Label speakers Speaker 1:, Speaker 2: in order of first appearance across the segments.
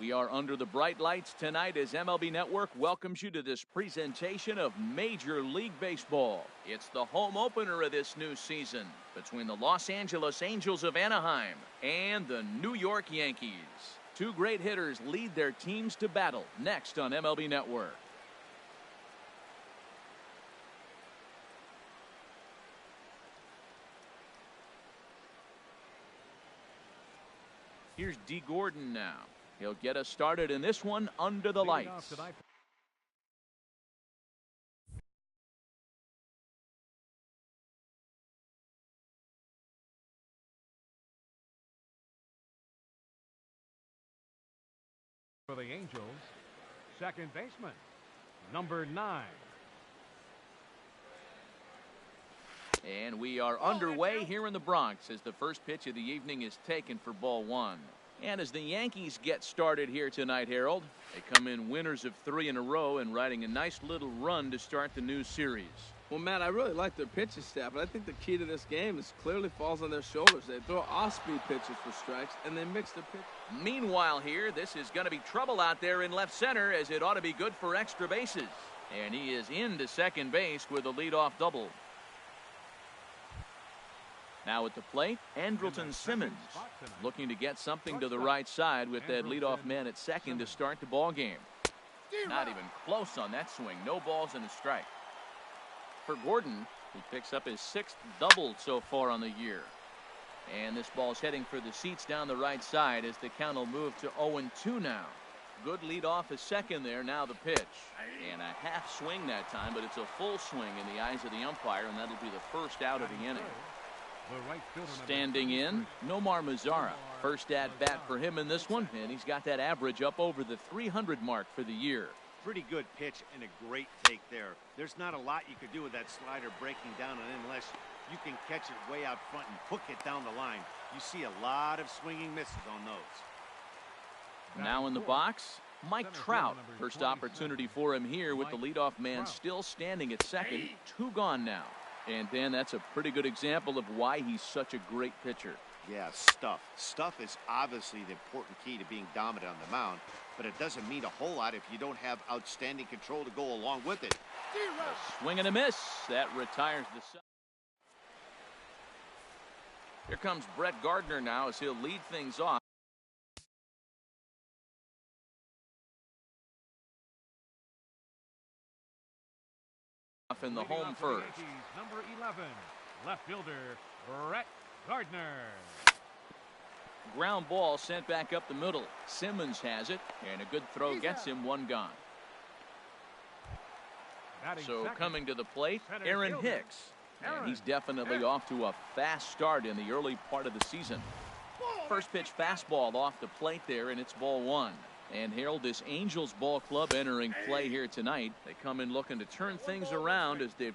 Speaker 1: We are under the bright lights tonight as MLB Network welcomes you to this presentation of Major League Baseball. It's the home opener of this new season between the Los Angeles Angels of Anaheim and the New York Yankees. Two great hitters lead their teams to battle next on MLB Network. Here's D. Gordon now. He'll get us started in this one under the lights.
Speaker 2: For the Angels, second baseman, number 9.
Speaker 1: And we are underway here in the Bronx as the first pitch of the evening is taken for ball 1. And as the Yankees get started here tonight, Harold, they come in winners of 3 in a row and riding a nice little run to start the new series.
Speaker 3: Well, Matt, I really like their pitching staff, but I think the key to this game is clearly falls on their shoulders. They throw off-speed pitches for strikes, and they mix their pitch.
Speaker 1: Meanwhile here, this is going to be trouble out there in left center as it ought to be good for extra bases. And he is into second base with a leadoff double. Now at the plate, Andrelton Simmons looking to get something to the right side with that leadoff man at second to start the ball game. Not even close on that swing. No balls and a strike. For Gordon, he picks up his 6th double so far on the year. And this ball's heading for the seats down the right side as the count will move to 0-2 now. Good lead off a second there. Now the pitch. And a half swing that time, but it's a full swing in the eyes of the umpire, and that'll be the first out of the inning. Standing in, Nomar Mazara. First at bat for him in this one, and he's got that average up over the 300 mark for the year.
Speaker 4: Pretty good pitch and a great take there. There's not a lot you could do with that slider breaking down and unless you can catch it way out front and hook it down the line. You see a lot of swinging misses on those.
Speaker 1: Now in the box, Mike Trout. First opportunity for him here with the leadoff man still standing at second. 2 gone now. And Dan, that's a pretty good example of why he's such a great pitcher.
Speaker 4: Yeah, stuff. Stuff is obviously the important key to being dominant on the mound, but it doesn't mean a whole lot if you don't have outstanding control to go along with it.
Speaker 1: A swing and a miss. That retires the side. Here comes Brett Gardner now as he'll lead things off. In the home first.
Speaker 2: Number 11, left fielder Brett Gardner.
Speaker 1: Ground ball sent back up the middle. Simmons has it, and a good throw gets him 1 gone. So coming to the plate, Aaron Hicks. And he's definitely off to a fast start in the early part of the season. First pitch fastball off the plate there, and it's ball 1. And Harold, this Angels ball club entering play here tonight. They come in looking to turn things around as they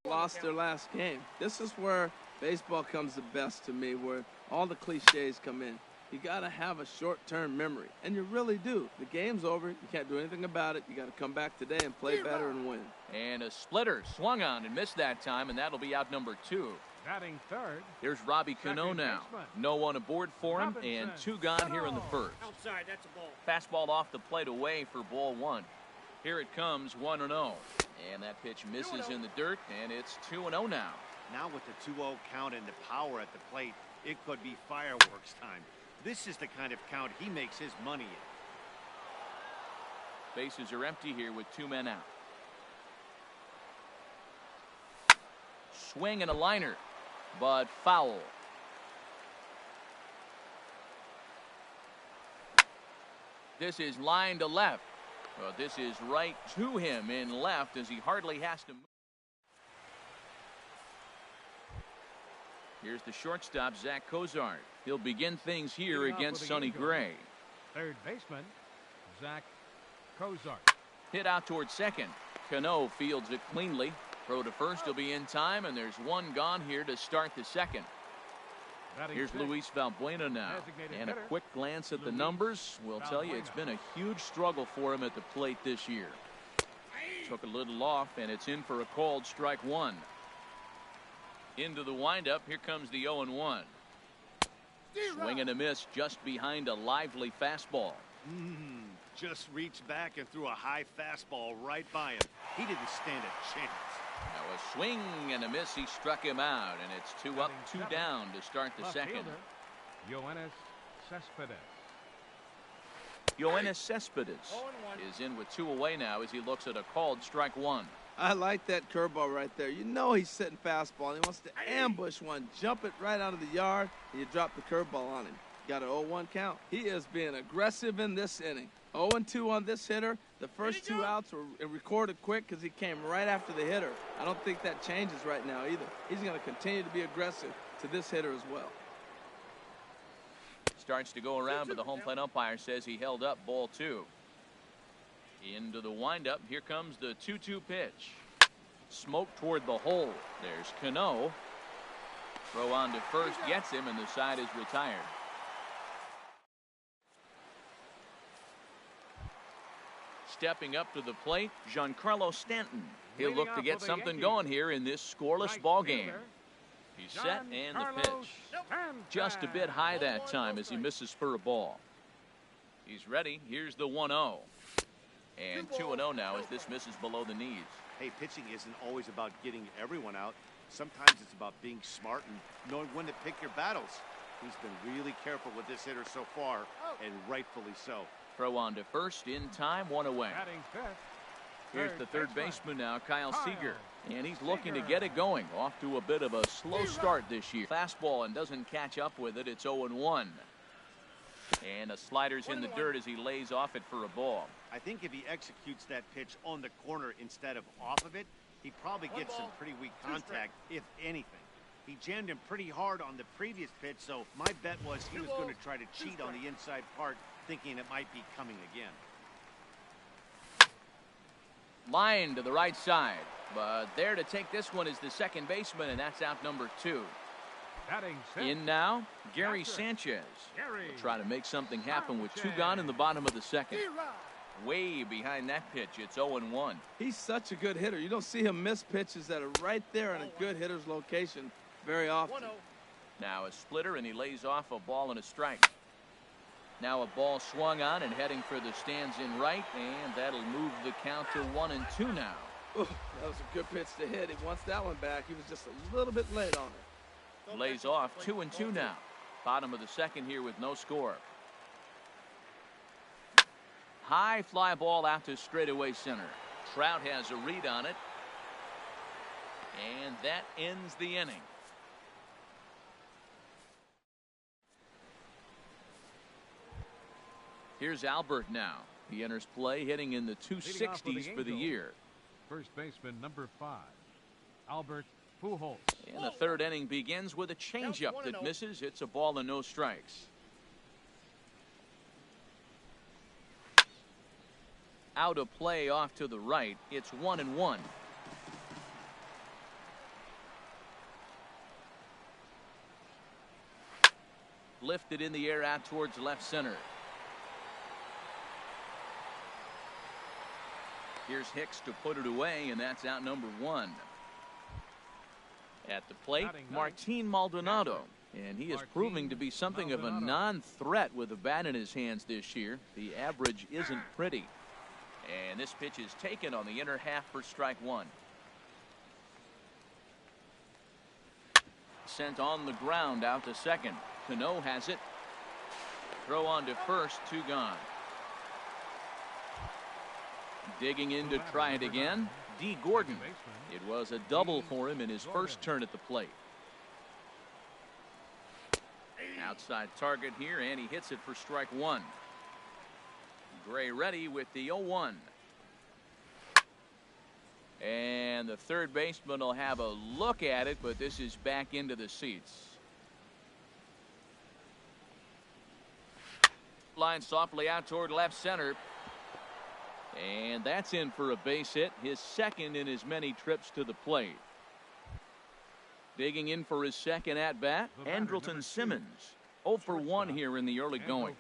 Speaker 3: lost their last game. This is where baseball comes the best to me, where all the cliches come in. You got to have a short-term memory, and you really do. The game's over. You can't do anything about it. You got to come back today and play better and win.
Speaker 1: And a splitter swung on and missed that time, and that'll be out number 2.
Speaker 2: Batting third.
Speaker 1: Here's Robbie Cano now. No one aboard for him, and 2 gone here in the first.
Speaker 5: Outside, that's a ball.
Speaker 1: Fastball off the plate away for ball 1. Here it comes, 1-0. And that pitch misses in the dirt, and it's 2-0 now.
Speaker 4: Now with the 2-0 count and the power at the plate, it could be fireworks time. This is the kind of count he makes his money in.
Speaker 1: Bases are empty here with 2 men out. Swing and a liner, but foul. This is line to left. Well, this is right to him in left as he hardly has to move. Here's the shortstop, Zach Cozart. He'll begin things here against Sonny Gray.
Speaker 2: Third baseman, Zach Cozart.
Speaker 1: Hit out towards second. Cano fields it cleanly. Throw to first will be in time, and there's 1 gone here to start the second. Here's Luis Valbuena now. And a quick glance at the numbers will tell you it's been a huge struggle for him at the plate this year. Took a little off, and it's in for a called strike 1. Into the windup, here comes the 0-1. Swing and a miss just behind a lively fastball.
Speaker 4: just reached back and threw a high fastball right by him. He didn't stand a chance.
Speaker 1: Now a swing and a miss. He struck him out, and it's 2 up, 2 down to start the second.
Speaker 2: Yoenis Cespedes.
Speaker 1: Yoenis Cespedes is in with 2 away now as he looks at a called strike 1.
Speaker 3: I like that curveball right there. You know he's sitting fastball. He wants to ambush one, jump it right out of the yard, and you drop the curveball on him. Got an 0-1 count. He is being aggressive in this inning. 0-2 on this hitter. The first 2 outs were recorded quick because he came right after the hitter. I don't think that changes right now either. He's going to continue to be aggressive to this hitter as well.
Speaker 1: Starts to go around, but the home plate umpire says he held up ball 2. Into the windup. Here comes the 2-2 pitch. Smoke toward the hole. There's Cano. Throw on to first, gets him, and the side is retired. Stepping up to the plate, Giancarlo Stanton. He'll look to get something going here in this scoreless ball game. He's set, and the pitch. Just a bit high that time as he misses for a ball. He's ready. Here's the 1-0. And 2-0 now as this misses below the knees.
Speaker 4: Hey, pitching isn't always about getting everyone out. Sometimes it's about being smart and knowing when to pick your battles. He's been really careful with this hitter so far, and rightfully so.
Speaker 1: Throw on to first in time, 1 away. Here's the third baseman now, Kyle Seager. And he's looking to get it going. Off to a bit of a slow start this year. Fastball and doesn't catch up with it. It's 0-1. And a slider's in the dirt as he lays off it for a ball.
Speaker 4: I think if he executes that pitch on the corner instead of off of it, he probably gets some pretty weak contact, if anything. He jammed him pretty hard on the previous pitch, so my bet was he was going to try to cheat on the inside part, thinking it might be coming again.
Speaker 1: Line to the right side, but there to take this one is the second baseman, and that's out number 2. In now, Gary Sanchez. Will try to make something happen with 2 gone in the bottom of the second. Way behind that pitch, it's 0-1.
Speaker 3: He's such a good hitter. You don't see him miss pitches that are right there in a good hitter's location very often.
Speaker 1: Now a splitter, and he lays off a ball and a strike. Now a ball swung on and heading for the stands in right, and that'll move the count to 1-2 now.
Speaker 3: Ooh, that was a good pitch to hit. He wants that one back. He was just a little bit late on it.
Speaker 1: Lays off 2-2 now. Bottom of the second here with no score. High fly ball out to straightaway center. Trout has a read on it. And that ends the inning. Here's Albert now. He enters play hitting in the 260s for the year.
Speaker 2: First baseman number 5, Albert Pujols.
Speaker 1: And the third inning begins with a changeup that misses. It's a ball and no strikes. Out of play off to the right. It's 1-1. Lifted in the air out towards left center. Here's Hicks to put it away, and that's out number 1. At the plate, Martin Maldonado. And he is proving to be something of a non-threat with a bat in his hands this year. The average isn't pretty. And this pitch is taken on the inner half for strike 1. Sent on the ground out to second. Cano has it. Throw on to first, 2 gone. Digging in to try it again, D. Gordon. It was a double for him in his first turn at the plate. Outside target here, and he hits it for strike 1. Gray ready with the 0-1. And the third baseman will have a look at it, but this is back into the seats. Line softly out toward left center. And that's in for a base hit, his second in as many trips to the plate. Digging in for his second at bat, Andrelton Simmons. 0 for 1 here in the early going.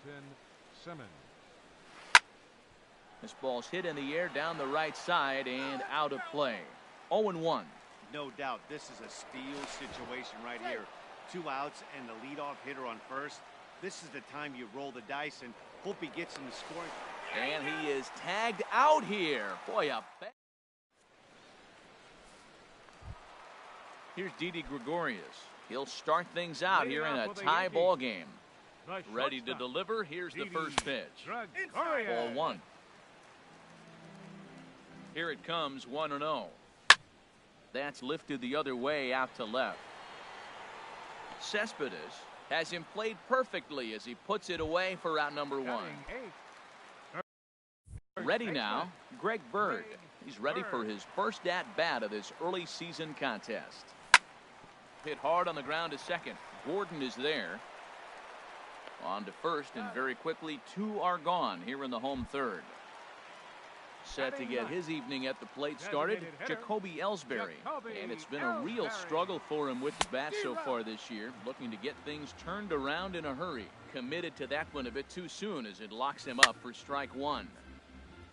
Speaker 1: This ball's hit in the air down the right side and out of play. 0-1.
Speaker 4: No doubt this is a steal situation right here. 2 outs and the leadoff hitter on first. This is the time you roll the dice and hope he gets in the scoring.
Speaker 1: And he is tagged out here. Boy, here's Didi Gregorius. He'll start things out here in a tie ball game. Ready to deliver. Here's the first pitch. Ball one. Here it comes, 1-0. That's lifted the other way out to left. Cespedes has him played perfectly as he puts it away for out number one. Ready now, Greg Bird. He's ready for his first at-bat of this early season contest. Hit hard on the ground to second. Gordon is there. On to first, and very quickly, two are gone here in the home third. Set to get his evening at the plate started, Jacoby Ellsbury. And it's been a real struggle for him with the bat so far this year, looking to get things turned around in a hurry. Committed to that one a bit too soon as it locks him up for strike one.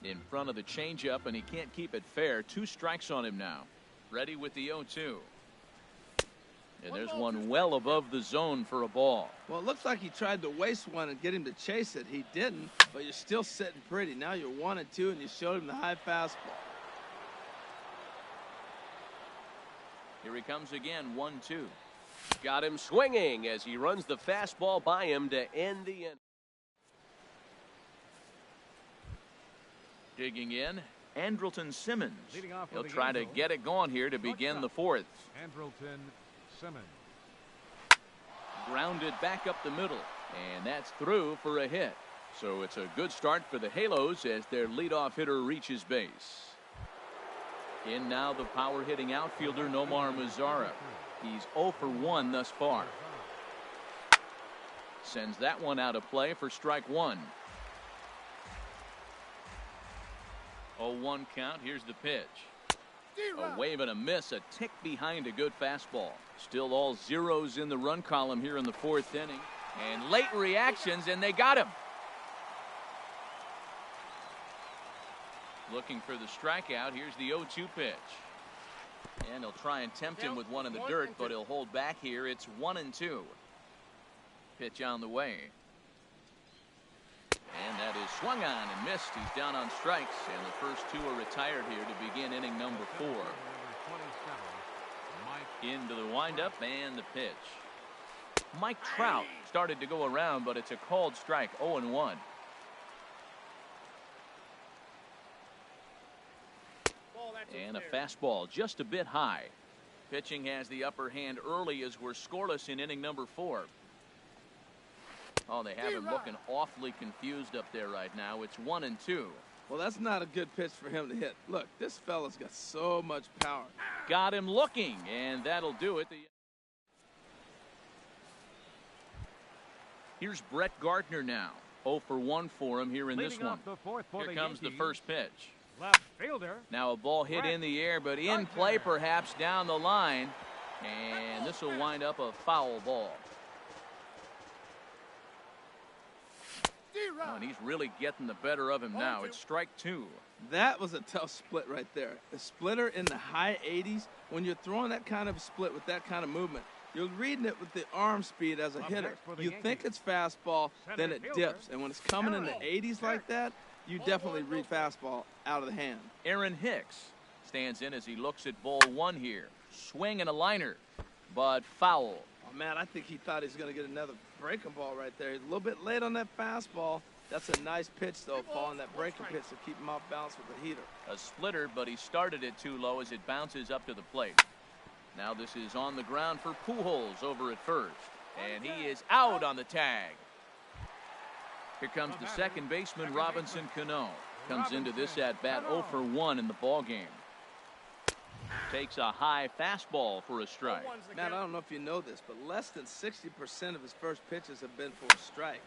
Speaker 1: In front of the changeup, and he can't keep it fair. 2 strikes on him now. Ready with the 0-2. And there's one well above the zone for a ball.
Speaker 3: Well, it looks like he tried to waste one and get him to chase it. He didn't, but you're still sitting pretty. Now you're 1-2, and you showed him the high fastball.
Speaker 1: Here he comes again, 1-2.
Speaker 5: Got him swinging as he runs the fastball by him to end the inning.
Speaker 1: Digging in, Andrelton Simmons. He'll try to get it going here to begin the fourth.
Speaker 2: Andrelton Simmons.
Speaker 1: Grounded back up the middle, and that's through for a hit. So it's a good start for the Halos as their leadoff hitter reaches base. In now the power hitting outfielder Nomar Mazara. He's 0 for 1 thus far. Sends that one out of play for strike one. 0-1 count. Here's the pitch. A wave and a miss, a tick behind a good fastball. Still all zeros in the run column here in the fourth inning. And late reactions, and they got him. Looking for the strikeout. Here's the 0-2 pitch. And he'll try and tempt him with one in the dirt, but he'll hold back here. It's 1-2. Pitch on the way. And that is swung on and missed. He's down on strikes, and the first 2 are retired here to begin inning number 4. Into the windup and the pitch. Mike Trout started to go around, but it's a called strike, 0-1. And a fastball just a bit high. Pitching has the upper hand early as we're scoreless in inning number 4. Oh, they have him looking awfully confused up there right now. It's 1-2.
Speaker 3: Well, that's not a good pitch for him to hit. Look, this fella's got so much power.
Speaker 1: Got him looking, and that'll do it. Here's Brett Gardner now. 0 for 1 for him here in this one. Here comes the first pitch.
Speaker 2: Left fielder.
Speaker 1: Now a ball hit in the air, but in play perhaps down the line. And this will wind up a foul ball. Oh, and he's really getting the better of him now. It's strike 2.
Speaker 3: That was a tough split right there. A splitter in the high 80s. When you're throwing that kind of split with that kind of movement, you're reading it with the arm speed as a hitter. You think it's fastball, then it dips. And when it's coming in the 80s like that, you definitely read fastball out of the hand.
Speaker 1: Aaron Hicks stands in as he looks at ball 1 here. Swing and a liner, but foul.
Speaker 3: Oh, man, I think he thought he was going to get another breaking ball right there. He's a little bit late on that fastball. That's a nice pitch, though, Paul, and that breaking pitch to keep him off balance with the heater.
Speaker 1: A splitter, but he started it too low as it bounces up to the plate. Now this is on the ground for Pujols over at first. And he is out on the tag. Here comes the second baseman, Robinson Cano. Comes into this at-bat 0 for 1 in the ballgame. Takes a high fastball for a strike.
Speaker 3: Matt, I don't know if you know this, but less than 60% of his first pitches have been for a strike.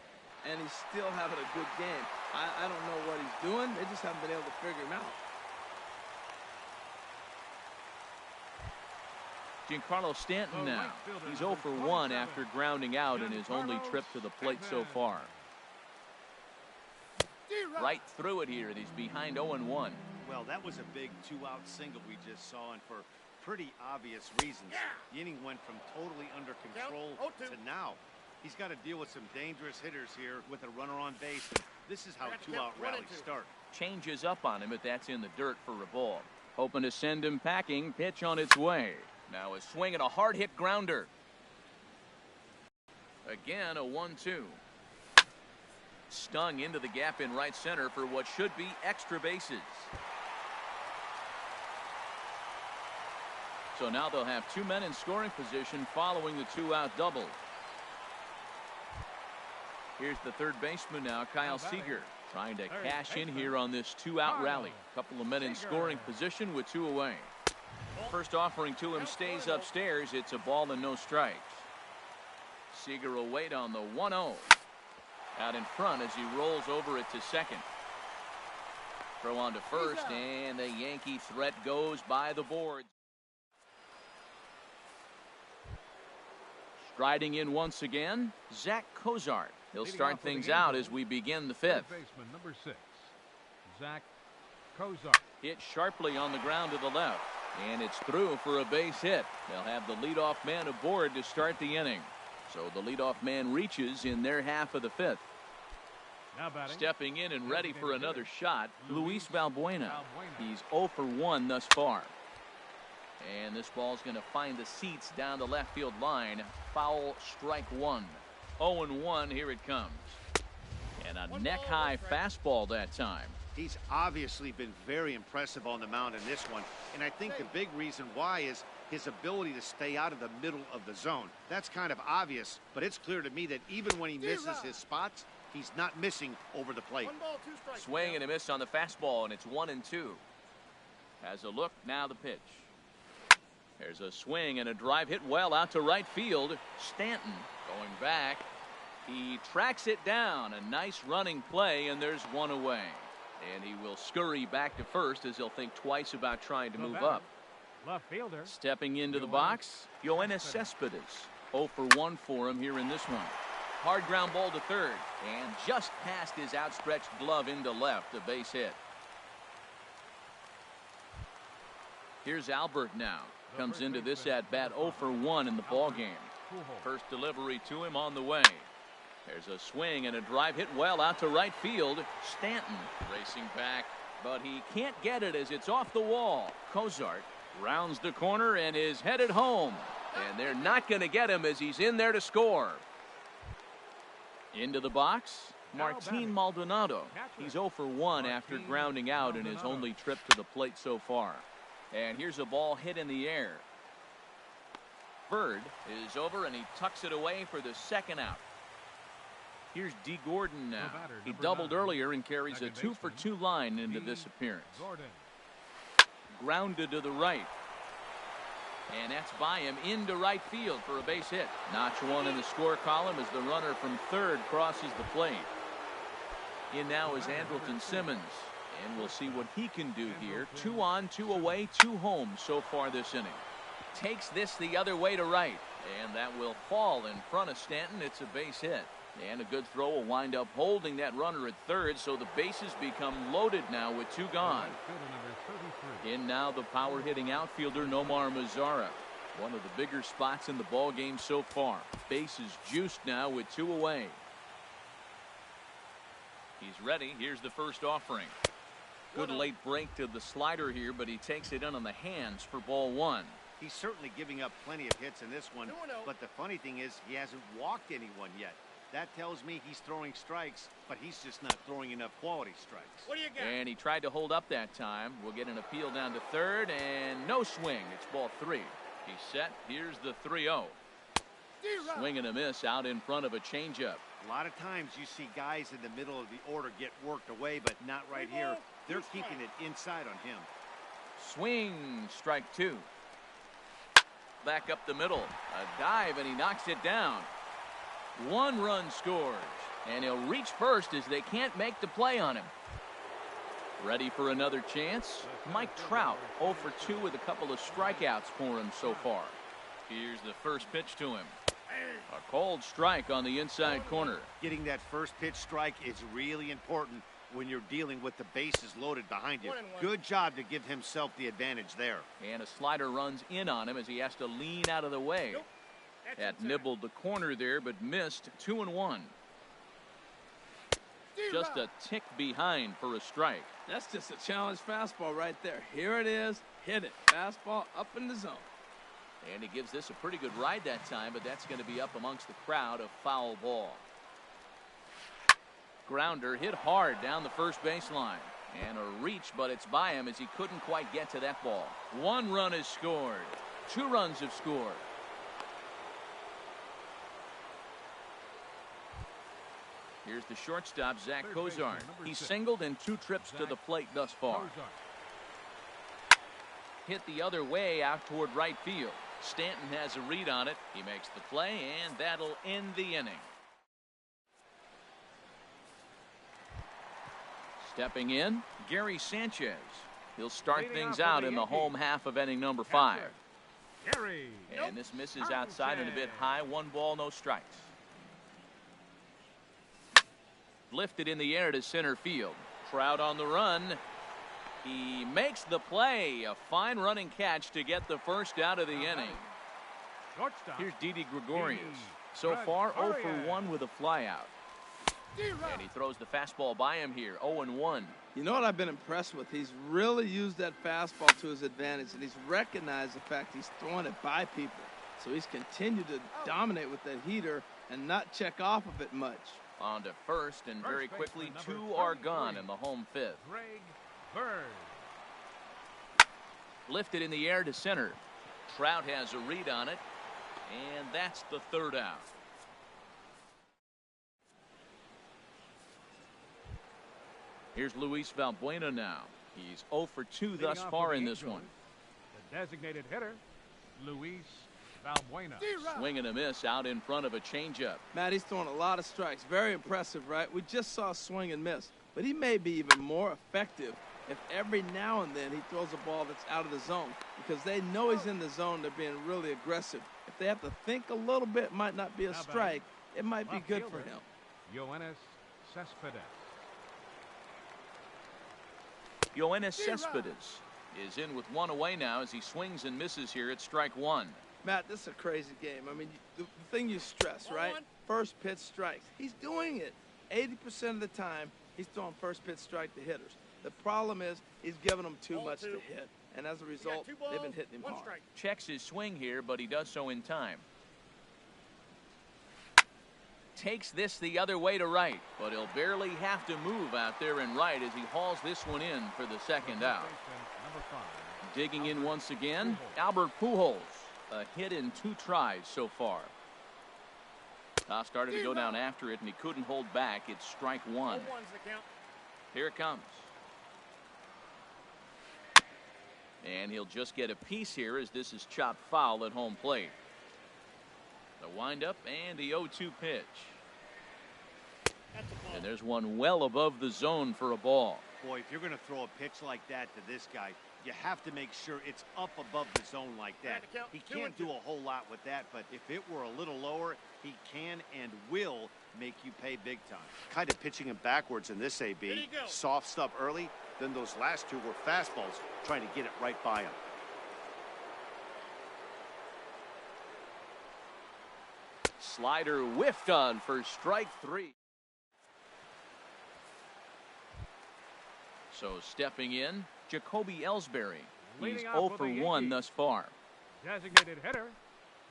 Speaker 3: And he's still having a good game. I don't know what he's doing. They just haven't been able to figure him out.
Speaker 1: Giancarlo Stanton now. He's 0 for 1 after grounding out in his only trip to the plate so far. Right through it here, and he's behind 0-1.
Speaker 4: Well, that was a big 2-out single we just saw, and for pretty obvious reasons. The inning went from totally under control to now He's got to deal with some dangerous hitters here with a runner on base. And this is how two-out rallies start.
Speaker 1: Changes up on him, but that's in the dirt for a ball. Hoping to send him packing. Pitch on its way. Now a swing and a hard hit grounder. Again, a 1-2. Stung into the gap in right center for what should be extra bases. So now they'll have two men in scoring position following the two-out double. Here's the third baseman now, Kyle Seager, trying to cash in here on this two-out rally. Couple of men in scoring position with two away. First offering to him stays upstairs. It's a ball and no strikes. Seager will wait on the 1-0. Out in front as he rolls over it to second. Throw on to first, and the Yankee threat goes by the boards. Striding in once again, Zach Cozart. He'll start things out as we begin the fifth.
Speaker 2: Baseman number 6, Zach Cozart.
Speaker 1: Hit sharply on the ground to the left, and it's through for a base hit. They'll have the leadoff man aboard to start the inning. So the leadoff man reaches in their half of the fifth.
Speaker 2: Now batting.
Speaker 1: Stepping in and ready for another shot, Luis Valbuena. He's 0 for 1 thus far. And this ball's going to find the seats down the left field line. Foul, strike one. 0-1, here it comes. And a neck-high fastball that time.
Speaker 4: He's obviously been very impressive on the mound in this one. And I think the big reason why is his ability to stay out of the middle of the zone. That's kind of obvious, but it's clear to me that even when he misses his spots, he's not missing over the plate.
Speaker 1: Swing and a miss on the fastball, and it's 1-2. Has a look, now the pitch. There's a swing and a drive hit well out to right field. Stanton going back. He tracks it down. A nice running play, and there's one away. And he will scurry back to first as he'll think twice about trying to move up.
Speaker 2: Left fielder.
Speaker 1: Stepping into the box, Yoenis Cespedes. 0 for 1 for him here in this one. Hard ground ball to third, and just past his outstretched glove into left, a base hit. Here's Albert now. Comes into this at bat 0 for 1 in the ball game. First delivery to him on the way. There's a swing and a drive hit well out to right field. Stanton racing back, but he can't get it as it's off the wall. Cozart rounds the corner and is headed home. And they're not going to get him as he's in there to score. Into the box, Martin Maldonado. He's 0 for 1 after grounding out in his only trip to the plate so far. And here's a ball hit in the air. Bird is over and he tucks it away for the second out. Here's D. Gordon now. He doubled earlier and carries a 2 for 2 line into this appearance. Grounded to the right. And that's by him into right field for a base hit. Notch one in the score column as the runner from third crosses the plate. In now is Andrelton Simmons. And we'll see what he can do here. 2 on, 2 away, 2 home so far this inning. Takes this the other way to right. And that will fall in front of Stanton. It's a base hit. And a good throw will wind up holding that runner at third. So the bases become loaded now with 2 gone. In now the power hitting outfielder Nomar Mazara. One of the bigger spots in the ball game so far. Bases juiced now with 2 away. He's ready. Here's the first offering. Good late break to the slider here, but he takes it in on the hands for ball 1.
Speaker 4: He's certainly giving up plenty of hits in this one, but the funny thing is he hasn't walked anyone yet. That tells me he's throwing strikes, but he's just not throwing enough quality strikes.
Speaker 1: What do you got? And he tried to hold up that time. We'll get an appeal down to third, and no swing. It's ball 3. He's set. Here's the 3-0. Swing and a miss out in front of a changeup.
Speaker 4: A lot of times you see guys in the middle of the order get worked away, but not right here. They're keeping it inside on him.
Speaker 1: Swing, strike 2. Back up the middle. A dive, and he knocks it down. 1 run scores, and he'll reach first as they can't make the play on him. Ready for another chance? Mike Trout, 0 for 2 with a couple of strikeouts for him so far. Here's the first pitch to him. A cold strike on the inside corner.
Speaker 4: Getting that first pitch strike is really important when you're dealing with the bases loaded behind you. Good job to give himself the advantage there.
Speaker 1: And a slider runs in on him as he has to lean out of the way. That nibbled the corner there, but missed. 2-1. Just a tick behind for a strike.
Speaker 3: That's just a challenge fastball right there. Here it is. Hit it. Fastball up in the zone.
Speaker 1: And he gives this a pretty good ride that time, but that's going to be up amongst the crowd. A foul ball. Grounder hit hard down the first baseline. And a reach, but it's by him as he couldn't quite get to that ball. 1 run is scored. 2 runs have scored. Here's the shortstop, Zach Cozart. He singled in 2 trips to the plate thus far. Hit the other way out toward right field. Stanton has a read on it. He makes the play, and that'll end the inning. Stepping in, Gary Sanchez. He'll start things out in the home half of inning number 5.
Speaker 2: Gary.
Speaker 1: And this misses outside and a bit high. 1 ball, no strikes. Lifted in the air to center field. Trout on the run. He makes the play. A fine running catch to get the first out of the inning. Here's Didi Gregorius. So far, 0 for 1 with a flyout. And he throws the fastball by him here. 0-1.
Speaker 3: You know what I've been impressed with? He's really used that fastball to his advantage, and he's recognized the fact he's throwing it by people. So he's continued to dominate with that heater and not check off of it much.
Speaker 1: On to first, and very quickly, 2 are gone in the home 5th.
Speaker 2: Greg Bird.
Speaker 1: Lifted in the air to center. Trout has a read on it, and that's the 3rd out. Here's Luis Valbuena now. He's 0 for 2 thus far in this one.
Speaker 2: The designated hitter, Luis Valbuena.
Speaker 1: Swing and a miss out in front of a changeup.
Speaker 3: Matt, he's throwing a lot of strikes. Very impressive, right? We just saw swing and miss. But he may be even more effective if every now and then he throws a ball that's out of the zone. Because they know he's in the zone. They're being really aggressive. If they have to think a little bit, it might not be a strike. It might be good for him.
Speaker 2: Yoenis Cespedes.
Speaker 1: Yoenis Cespedes is in with 1 away now as he swings and misses here at strike 1.
Speaker 3: Matt, this is a crazy game. I mean, the thing you stress, right? First pitch strikes. He's doing it. 80% of the time, he's throwing first pitch strike to hitters. The problem is he's giving them too much to hit. And as a result, they've been hitting him hard.
Speaker 1: Checks his swing here, but he does so in time. Takes this the other way to right, but he'll barely have to move out there in right as he hauls this one in for the 2nd out. Digging in once again, Albert Pujols. A hit in 2 tries so far. Started to go down after it, and he couldn't hold back. It's strike 1. Here it comes. And he'll just get a piece here as this is chopped foul at home plate. The windup and the 0-2 pitch. And there's one well above the zone for a ball.
Speaker 4: Boy, if you're going to throw a pitch like that to this guy, you have to make sure it's up above the zone like that. He can't do a whole lot with that, but if it were a little lower, he can and will make you pay big time. Kind of pitching him backwards in this AB. Soft stuff early, then those last 2 were fastballs, trying to get it right by him.
Speaker 1: Slider whiffed on for strike 3. So stepping in, Jacoby Ellsbury. He's 0 for 1 thus far.
Speaker 2: Designated hitter,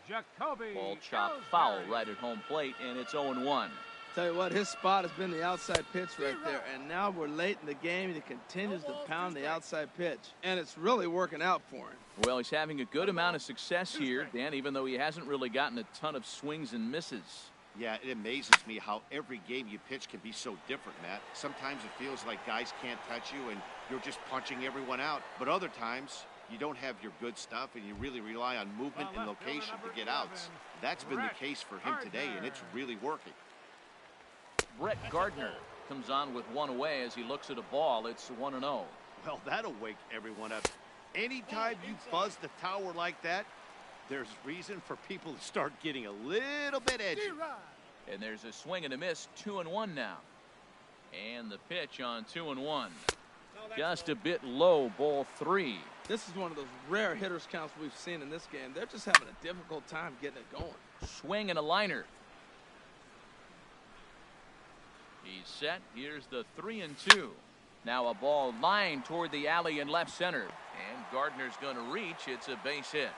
Speaker 2: Jacoby.
Speaker 1: Ball chopped foul right at home plate, and it's 0-1.
Speaker 3: Tell you what, his spot has been the outside pitch right there. And now we're late in the game, and he continues to pound the outside pitch. And it's really working out for him.
Speaker 1: Well, he's having a good amount of success here, Dan, even though he hasn't really gotten a ton of swings and misses.
Speaker 4: Yeah, it amazes me how every game you pitch can be so different, Matt. Sometimes it feels like guys can't touch you and you're just punching everyone out. But other times, you don't have your good stuff and you really rely on movement and location to get outs. That's been the case for him today, and it's really working.
Speaker 1: Brett Gardner comes on with 1 away as he looks at a ball. It's 1-0.
Speaker 4: Well, that'll wake everyone up. Anytime you buzz the tower like that, there's reason for people to start getting a little bit edgy.
Speaker 1: And there's a swing and a miss, 2-1 now. And the pitch on 2-1. Just a bit low, ball 3.
Speaker 3: This is one of those rare hitters counts we've seen in this game. They're just having a difficult time getting it going.
Speaker 1: Swing and a liner. He's set. Here's the 3-2. Now a ball lined toward the alley in left center. And Gardner's going to reach. It's a base hit.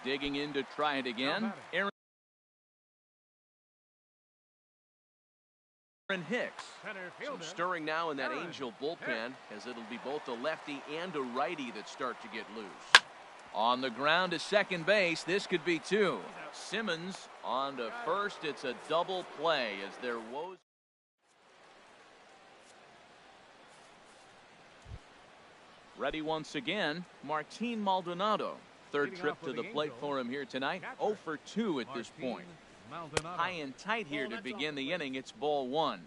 Speaker 1: Digging in to try it again. Aaron Hicks. Some stirring now in that Angel bullpen, as it'll be both a lefty and a righty that start to get loose. On the ground to second base. This could be 2. Simmons on to first. It's a double play as there was. Ready once again, Martin Maldonado. Third trip to the plate for him here tonight. 0 for 2 at this point. High and tight here to begin the inning. It's ball 1.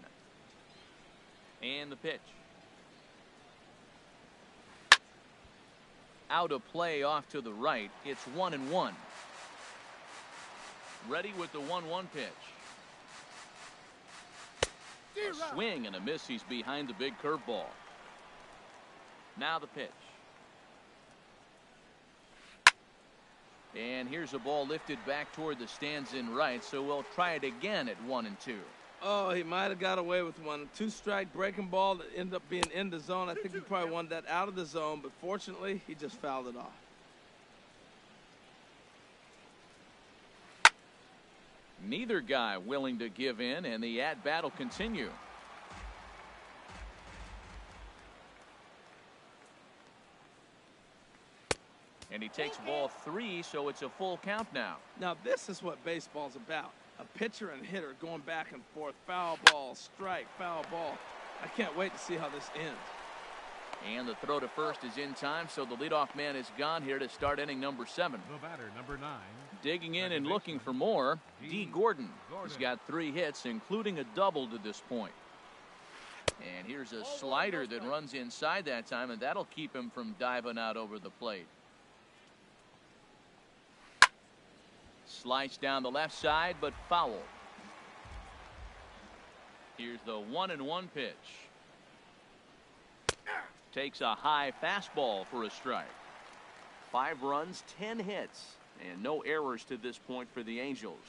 Speaker 1: And the pitch. Out of play off to the right. It's 1-1. Ready with the 1-1 pitch. A swing and a miss. He's behind the big curveball. Now the pitch. And here's a ball lifted back toward the stands in right, so we'll try it again at 1-2.
Speaker 3: Oh, he might have got away with one. 2-strike breaking ball that ended up being in the zone. I think he probably wanted that out of the zone, but fortunately, he just fouled it off.
Speaker 1: Neither guy willing to give in, and the at-bat will continue. And he takes ball 3, so it's a full count now.
Speaker 3: Now, this is what baseball's about. A pitcher and hitter going back and forth. Foul ball, strike, foul ball. I can't wait to see how this ends.
Speaker 1: And the throw to first is in time, so the leadoff man is gone here to start inning number 7.
Speaker 2: The batter, number 9.
Speaker 1: Digging in and looking for more, D. Gordon. He's got 3 hits, including a double to this point. And here's a slider that runs inside that time, and that'll keep him from diving out over the plate. Slice down the left side, but foul. Here's the 1-1 pitch. Takes a high fastball for a strike. 5 runs, 10 hits, and no errors to this point for the Angels.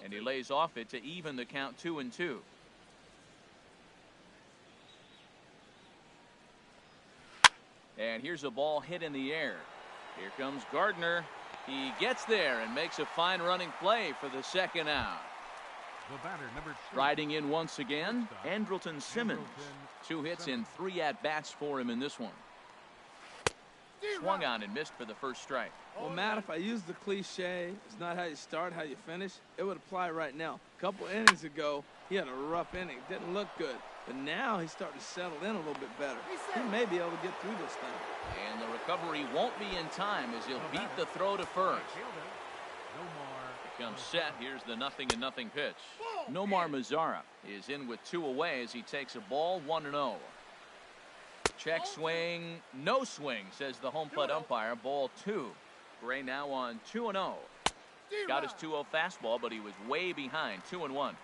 Speaker 1: And he lays off it to even the count 2-2. And here's a ball hit in the air. Here comes Gardner. He gets there and makes a fine running play for the second out.
Speaker 2: The batter, number 2.
Speaker 1: Riding in once again, Andrelton Simmons. 2 hits and 3 at-bats for him in this one. Swung on and missed for the first strike.
Speaker 3: Well, Matt, if I use the cliche, it's not how you start, how you finish, it would apply right now. A couple innings ago, he had a rough inning. Didn't look good. But now he's starting to settle in a little bit better. He may be able to get through this thing.
Speaker 1: And the recovery won't be in time as he'll beat the throw to first. Here comes set. Here's the 0-0 pitch. Nomar Mazara is in with 2 away as he takes a ball 1-0. Check swing, no swing, says the home plate umpire. Ball 2. Gray now on 2-0. Got his 2-0 fastball, but he was way behind. 2-1.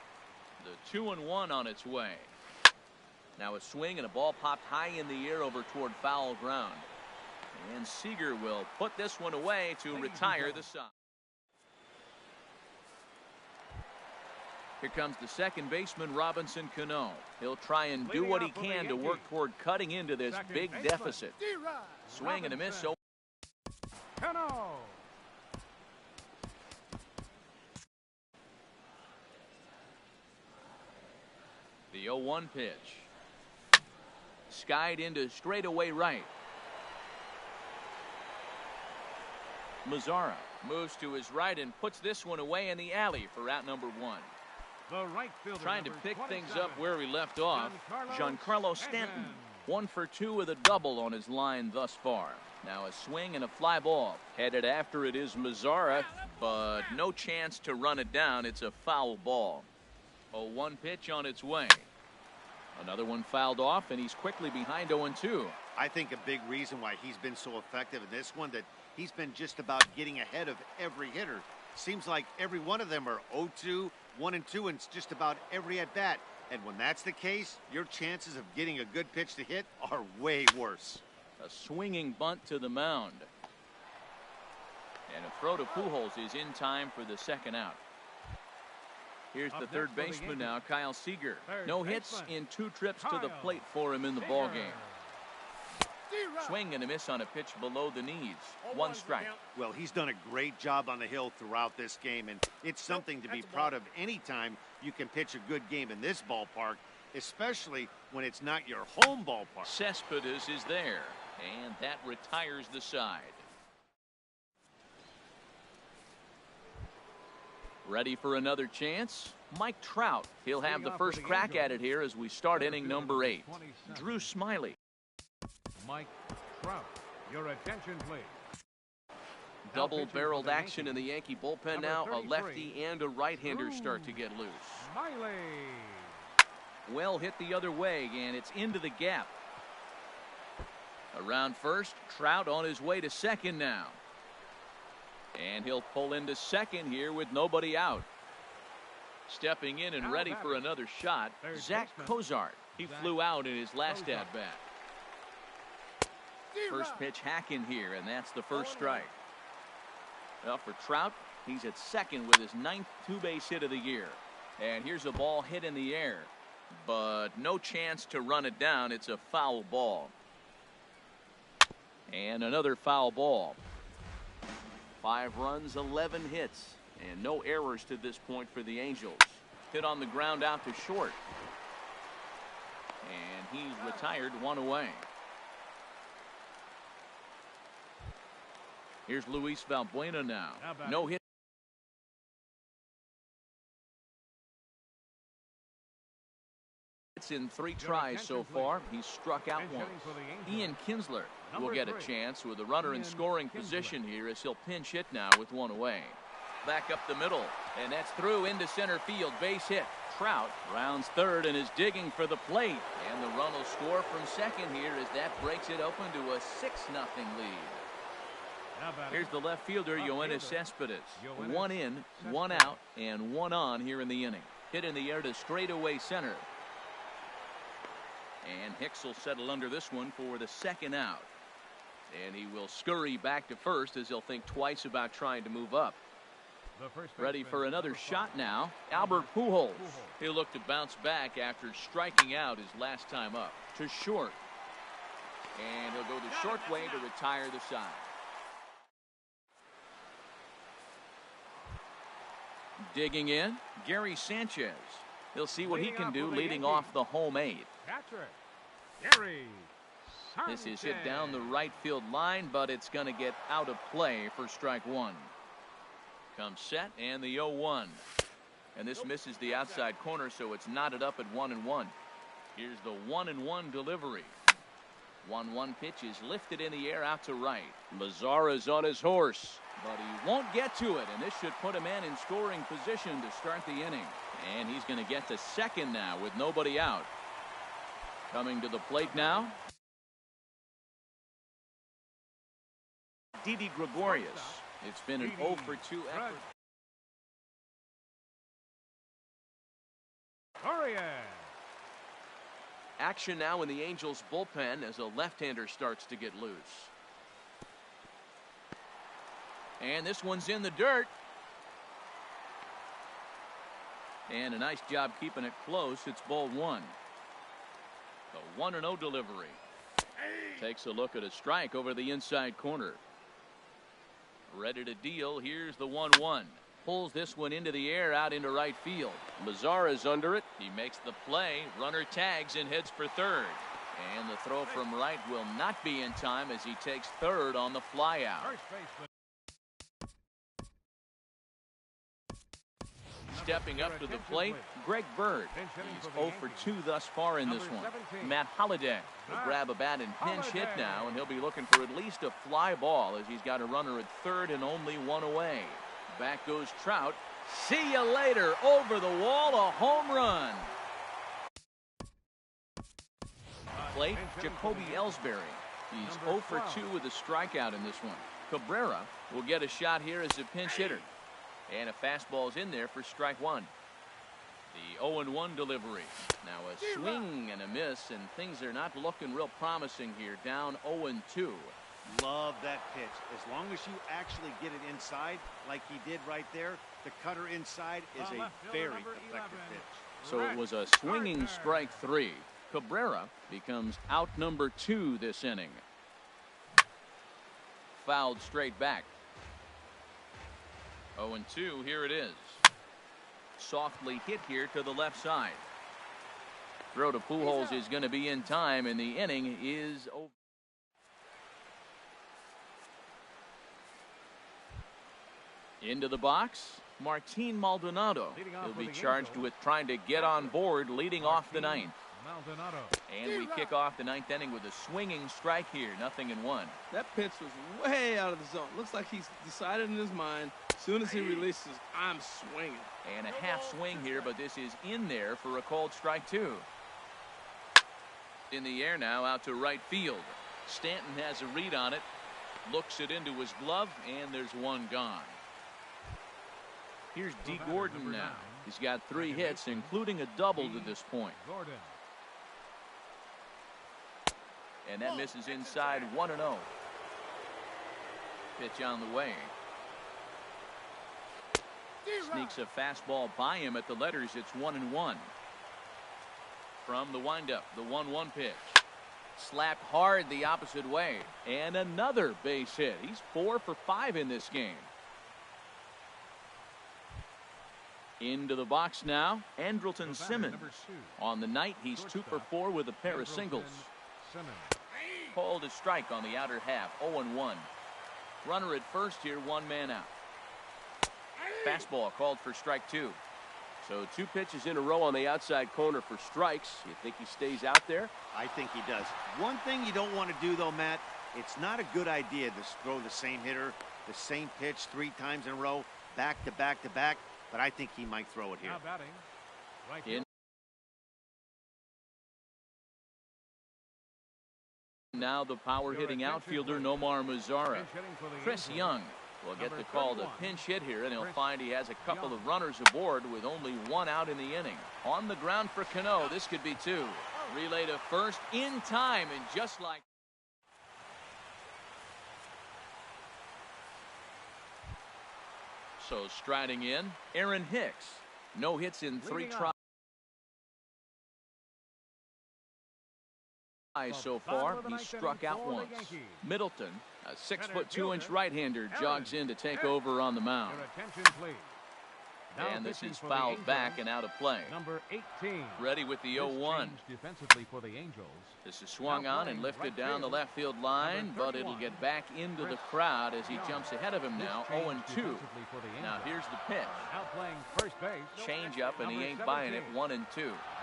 Speaker 1: The 2-1 on its way. Now a swing and a ball popped high in the air over toward foul ground. And Seager will put this one away to retire the side. Here comes the second baseman, Robinson Cano. He'll try and do what he can to work toward cutting into this big deficit. Swing and a miss. So
Speaker 2: Cano.
Speaker 1: the 0-1 pitch. Skied into straightaway right. Mazara moves to his right and puts this one away in the alley for out number 1.
Speaker 2: The right fielder,
Speaker 1: Trying to pick
Speaker 2: 27.
Speaker 1: things up where we left off, Giancarlo Stanton. 1 for 2 with a double on his line thus far. Now a swing and a fly ball. Headed after it is Mazara, but no chance to run it down. It's a foul ball. 0-1 pitch on its way. Another one fouled off, and he's quickly behind 0-2.
Speaker 4: I think a big reason why he's been so effective in this one, that he's been just about getting ahead of every hitter. Seems like every one of them are 0-2, 1-2, and it's just about every at-bat. And when that's the case, your chances of getting a good pitch to hit are way worse.
Speaker 1: A swinging bunt to the mound. And a throw to Pujols is in time for the second out. Here's the third baseman now, Kyle Seager. No hits in 2 trips to the plate for him in the ballgame. Swing and a miss on a pitch below the knees. 1 strike.
Speaker 4: Well, he's done a great job on the hill throughout this game, and it's something to be proud of anytime you can pitch a good game in this ballpark, especially when it's not your home ballpark.
Speaker 1: Cespedes is there, and that retires the side. Ready for another chance? Mike Trout. He'll have the first crack at it here as we start inning number 8. Drew Smiley.
Speaker 2: Mike Trout, your attention, please.
Speaker 1: Double-barreled action in the Yankee bullpen now. A lefty and a right-hander start to get loose.
Speaker 2: Smiley.
Speaker 1: Well hit the other way, and it's into the gap. Around first, Trout on his way to second now. And he'll pull into second here with nobody out. Stepping in and ready for another shot, Zach Cozart. He flew out in his last at-bat. First pitch hacking here, and that's the first strike. Well, for Trout, he's at second with his 9th 2-base hit of the year. And here's a ball hit in the air, but no chance to run it down. It's a foul ball. And another foul ball. 5 runs, 11 hits, and no errors to this point for the Angels. Hit on the ground out to short. And he's retired, 1 away. Here's Luis Valbuena now. No hit. It's in 3 tries so far. He's struck out once. Ian Kinsler will get a chance with a runner in scoring position here as he'll pinch hit now with 1 away. Back up the middle, and that's through into center field. Base hit. Trout rounds third and is digging for the plate. And the run will score from second here as that breaks it open to a 6-0 lead. Here's the left fielder, Yoenis Cespedes. 1 in, 1 out, and 1 on here in the inning. Hit in the air to straightaway center. And Hicks will settle under this one for the second out. And he will scurry back to first as he'll think twice about trying to move up. Ready for another shot now, Albert Pujols. He'll look to bounce back after striking out his last time up. To short. And he'll go the short way to retire the side. Digging in, Gary Sanchez. He'll see what he can do leading off the home 8th.
Speaker 2: Gary
Speaker 1: This is hit down the right field line, but it's going to get out of play for strike 1. Comes set and the 0-1. And this misses the outside corner, so it's knotted up at 1-1. Here's the 1-1 delivery. 1-1 pitch is lifted in the air out to right. Mazara's on his horse, but he won't get to it, and this should put a man in scoring position to start the inning. And he's going to get to second now with nobody out. Coming to the plate now, Didi Gregorius. It's been an 0 for 2 effort. Action now in the Angels bullpen as a left-hander starts to get loose. And this one's in the dirt. And a nice job keeping it close. It's ball 1. The 1-0 delivery. Takes a look at a strike over the inside corner. Ready to deal. Here's the 1-1. Pulls this one into the air out into right field. Mazara's under it. He makes the play. Runner tags and heads for third. And the throw from right will not be in time as he takes third on the fly out. Stepping up to the plate, Greg Bird. He's 0 for 2 thus far in this one. Matt Holliday will grab a bat and pinch hit now, and he'll be looking for at least a fly ball as he's got a runner at third and only 1 away. Back goes Trout. See you later. Over the wall, a home run. Plate, Jacoby Ellsbury. He's 0 for 2 with a strikeout in this one. Cabrera will get a shot here as a pinch hitter. And a fastball's in there for strike 1. The 0-1 delivery. Now a swing and a miss, and things are not looking real promising here. Down 0-2.
Speaker 4: Love that pitch. As long as you actually get it inside, like he did right there, the cutter inside is a very effective pitch.
Speaker 1: So it was a swinging strike 3. Cabrera becomes out number 2 this inning. Fouled straight back. 0-2, here it is. Softly hit here to the left side. Throw to Pujols is going to be in time, and the inning is over. Into the box, Martin Maldonado. He'll be charged with trying to get on board leading off the ninth. And we kick off the ninth inning with a swinging strike here, 0-1.
Speaker 3: That pitch was way out of the zone. Looks like he's decided in his mind, as soon as he releases, I'm swinging.
Speaker 1: And a half swing here, but this is in there for a called strike 2. In the air now, out to right field. Stanton has a read on it, looks it into his glove, and there's one gone. Here's D. Gordon now. He's got 3 hits, including a double to this point. And that misses inside, 1-0. Pitch on the way. Sneaks a fastball by him at the letters. It's 1-1. From the windup, the 1-1 pitch. Slapped hard the opposite way. And another base hit. He's 4 for 5 in this game. Into the box now, Andrelton Simmons. On the night, he's 2 for 4 with a pair of singles. Called a strike on the outer half, 0-1. Runner at first here, 1 man out. Fastball called for strike 2.
Speaker 5: So 2 pitches in a row on the outside corner for strikes. You think he stays out there?
Speaker 4: I think he does. One thing you don't want to do, though, Matt, it's not a good idea to throw the same hitter, the same pitch 3 times in a row, back to back to back, but I think he might throw it here.
Speaker 1: Now the power-hitting outfielder, Nomar Mazara. Chris Young will get the call to pinch hit here, and he'll find he has a couple of runners aboard with only 1 out in the inning. On the ground for Cano, this could be 2. Relay to first in time, and just like... So striding in, Aaron Hicks. No hits in 3 tries so far. He struck out once. Middleton, a 6'2" right-hander, jogs in to take over on the mound. And this is fouled back and out of play.
Speaker 2: Number 18.
Speaker 1: Ready with the 0-1.
Speaker 2: Defensively for the Angels.
Speaker 1: This is swung on and lifted down the left field line, but it'll get back into the crowd as he jumps ahead of him now, 0-2. Now here's the pitch.
Speaker 2: Outplaying first base.
Speaker 1: Change up, and he ain't buying it, 1-2.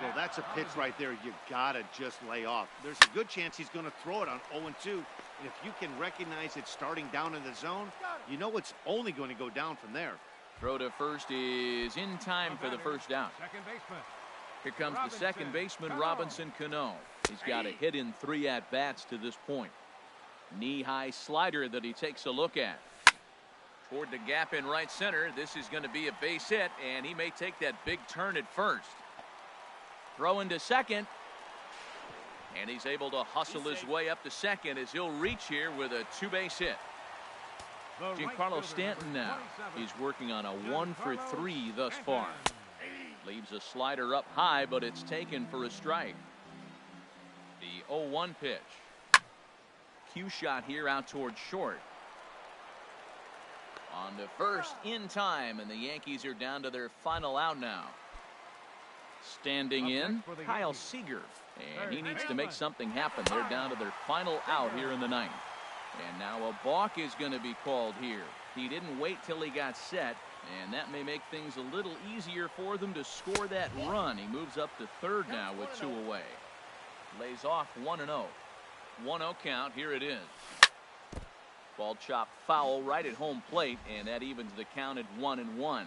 Speaker 4: Well, that's a pitch right there you gotta just lay off. There's a good chance he's going to throw it on 0-2. And if you can recognize it starting down in the zone, you know it's only going to go down from there.
Speaker 1: Throw to first is in time for the first out. Here comes the second baseman, Robinson Cano. He's got a hit in 3 at-bats to this point. Knee-high slider that he takes a look at. Toward the gap in right center. This is going to be a base hit, and he may take that big turn at first. Throw into second. And he's able to hustle his way up to second as he'll reach here with a 2-base hit. Giancarlo Stanton now. He's working on a 1 for 3 thus far. Leaves a slider up high, but it's taken for a strike. The 0-1 pitch. Cue shot here out towards short. On to first in time, and the Yankees are down to their final out now. Standing in, Kyle Seager. And he needs to make something happen. They're down to their final out here in the ninth. And now a balk is going to be called here. He didn't wait till he got set, and that may make things a little easier for them to score that run. He moves up to third now with 2 away. Lays off 1-0. 1-0 count. Here it is. Ball chopped foul right at home plate, and that evens the count at 1-1.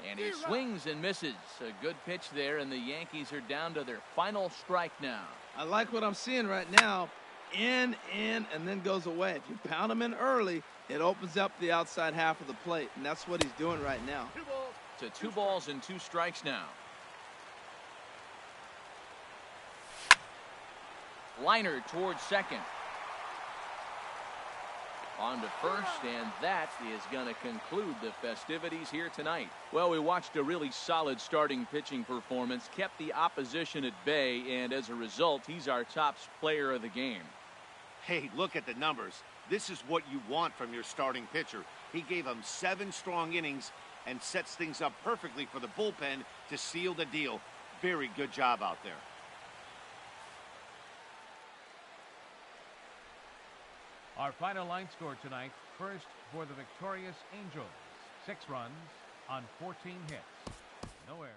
Speaker 1: And he swings and misses. A good pitch there, and the Yankees are down to their final strike now.
Speaker 3: I like what I'm seeing right now. In, and then goes away. If you pound him in early, it opens up the outside half of the plate, and that's what he's doing right now.
Speaker 1: To 2 balls and 2 strikes now. Liner towards second. On to first, and that is going to conclude the festivities here tonight. Well, we watched a really solid starting pitching performance, kept the opposition at bay, and as a result, he's our top player of the game.
Speaker 4: Hey, look at the numbers. This is what you want from your starting pitcher. He gave them 7 strong innings and sets things up perfectly for the bullpen to seal the deal. Very good job out there.
Speaker 2: Our final line score tonight. First for the victorious Angels. 6 runs on 14 hits. No errors.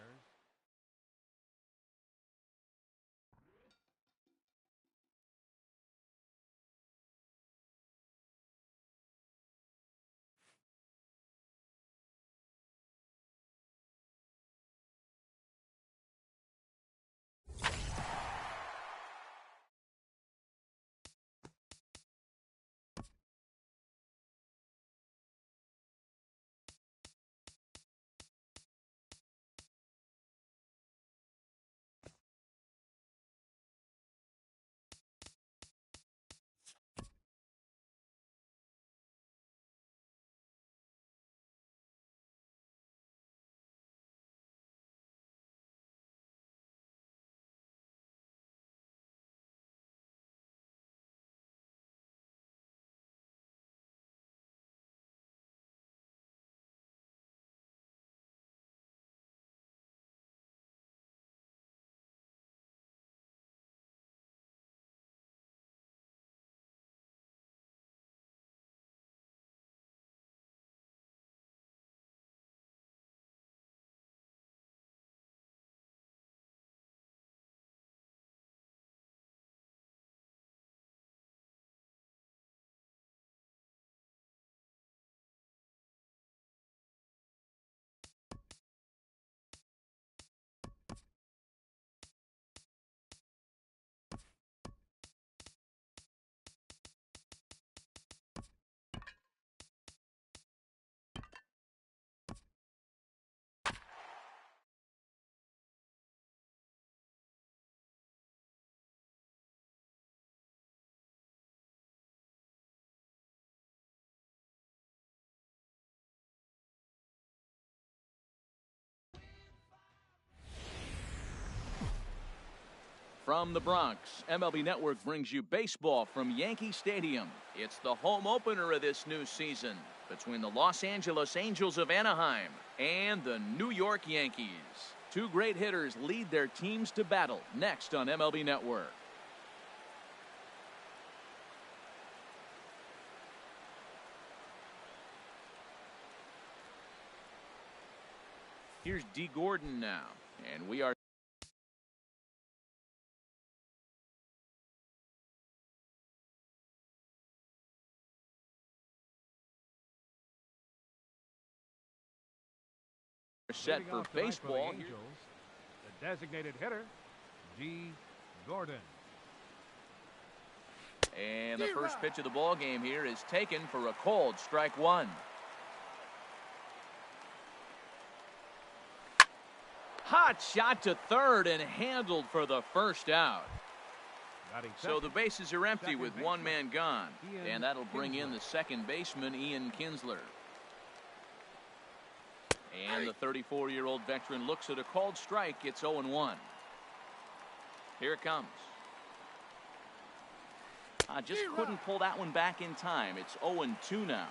Speaker 1: From the Bronx, MLB Network brings you baseball from Yankee Stadium. It's the home opener of this new season between the Los Angeles Angels of Anaheim and the New York Yankees. 2 great hitters lead their teams to battle next on MLB Network. Here's D. Gordon now, and we are set
Speaker 2: Leading
Speaker 1: for
Speaker 2: off tonight
Speaker 1: baseball.
Speaker 2: the Angels, the designated hitter, D. Gordon.
Speaker 1: And the first pitch of the ball game here is taken for a called strike 1. Hot shot to third and handled for the first out. So the bases are empty with one man gone, and that'll bring in the second baseman, Ian Kinsler. And the 34-year-old veteran looks at a called strike. It's 0-1. Here it comes. I just couldn't pull that one back in time. It's 0-2 now.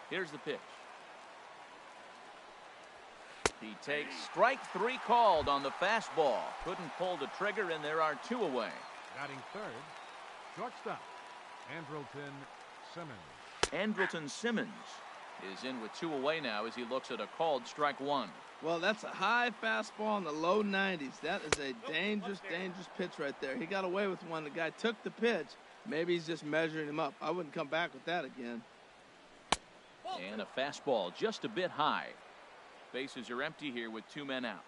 Speaker 1: Here's the pitch. He takes strike 3 called on the fastball. Couldn't pull the trigger, and there are 2 away.
Speaker 2: Batting third, shortstop, Andrelton Simmons.
Speaker 1: Andrelton Simmons is in with 2 away now as he looks at a called strike 1.
Speaker 3: Well, that's a high fastball in the low 90s. That is a dangerous, dangerous pitch right there. He got away with one. The guy took the pitch. Maybe he's just measuring him up. I wouldn't come back with that again.
Speaker 1: And a fastball just a bit high. Bases are empty here with 2 men out.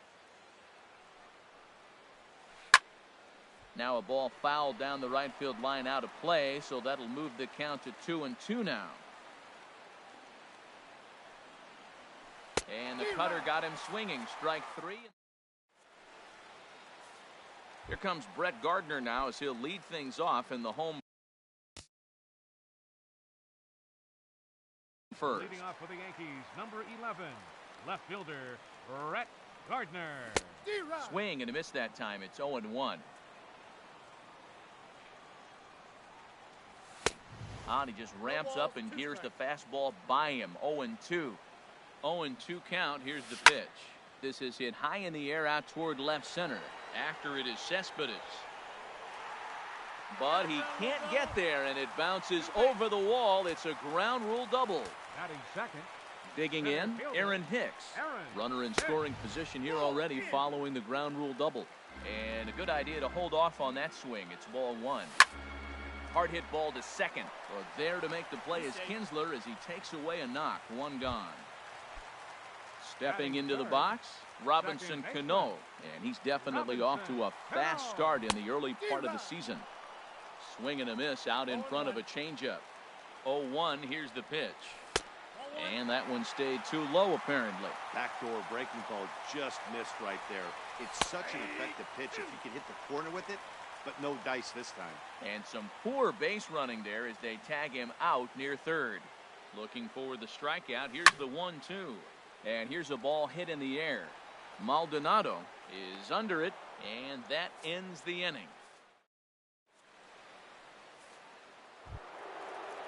Speaker 1: Now a ball fouled down the right field line out of play, so that'll move the count to 2-2 now. And the cutter got him swinging. Strike 3. Here comes Brett Gardner now as he'll lead things off in the home first.
Speaker 2: Leading off for the Yankees, number 11, left fielder Brett Gardner.
Speaker 1: Swing and a miss that time. It's 0-1. He just ramps up and gears the fastball by him. 0-2. 0-2 count. Here's the pitch. This is hit high in the air out toward left center. After it is Cespedes. But he can't get there, and it bounces over the wall. It's a ground rule double.
Speaker 2: Batting second.
Speaker 1: Digging in, Aaron Hicks. Runner in scoring position here already following the ground rule double. And a good idea to hold off on that swing. It's ball one. Hard hit ball to second. Well, there to make the play is Kinsler as he takes away a knock. One gone. Stepping into the box, Robinson Cano. And he's definitely off to a fast start in the early part of the season. Swing and a miss out in front of a changeup. 0-1, here's the pitch. And that one stayed too low, apparently.
Speaker 4: Backdoor breaking ball just missed right there. It's such an effective pitch if you can hit the corner with it, but no dice this time.
Speaker 1: And some poor base running there as they tag him out near third. Looking for the strikeout. Here's the 1-2. And here's a ball hit in the air. Maldonado is under it, and that ends the inning.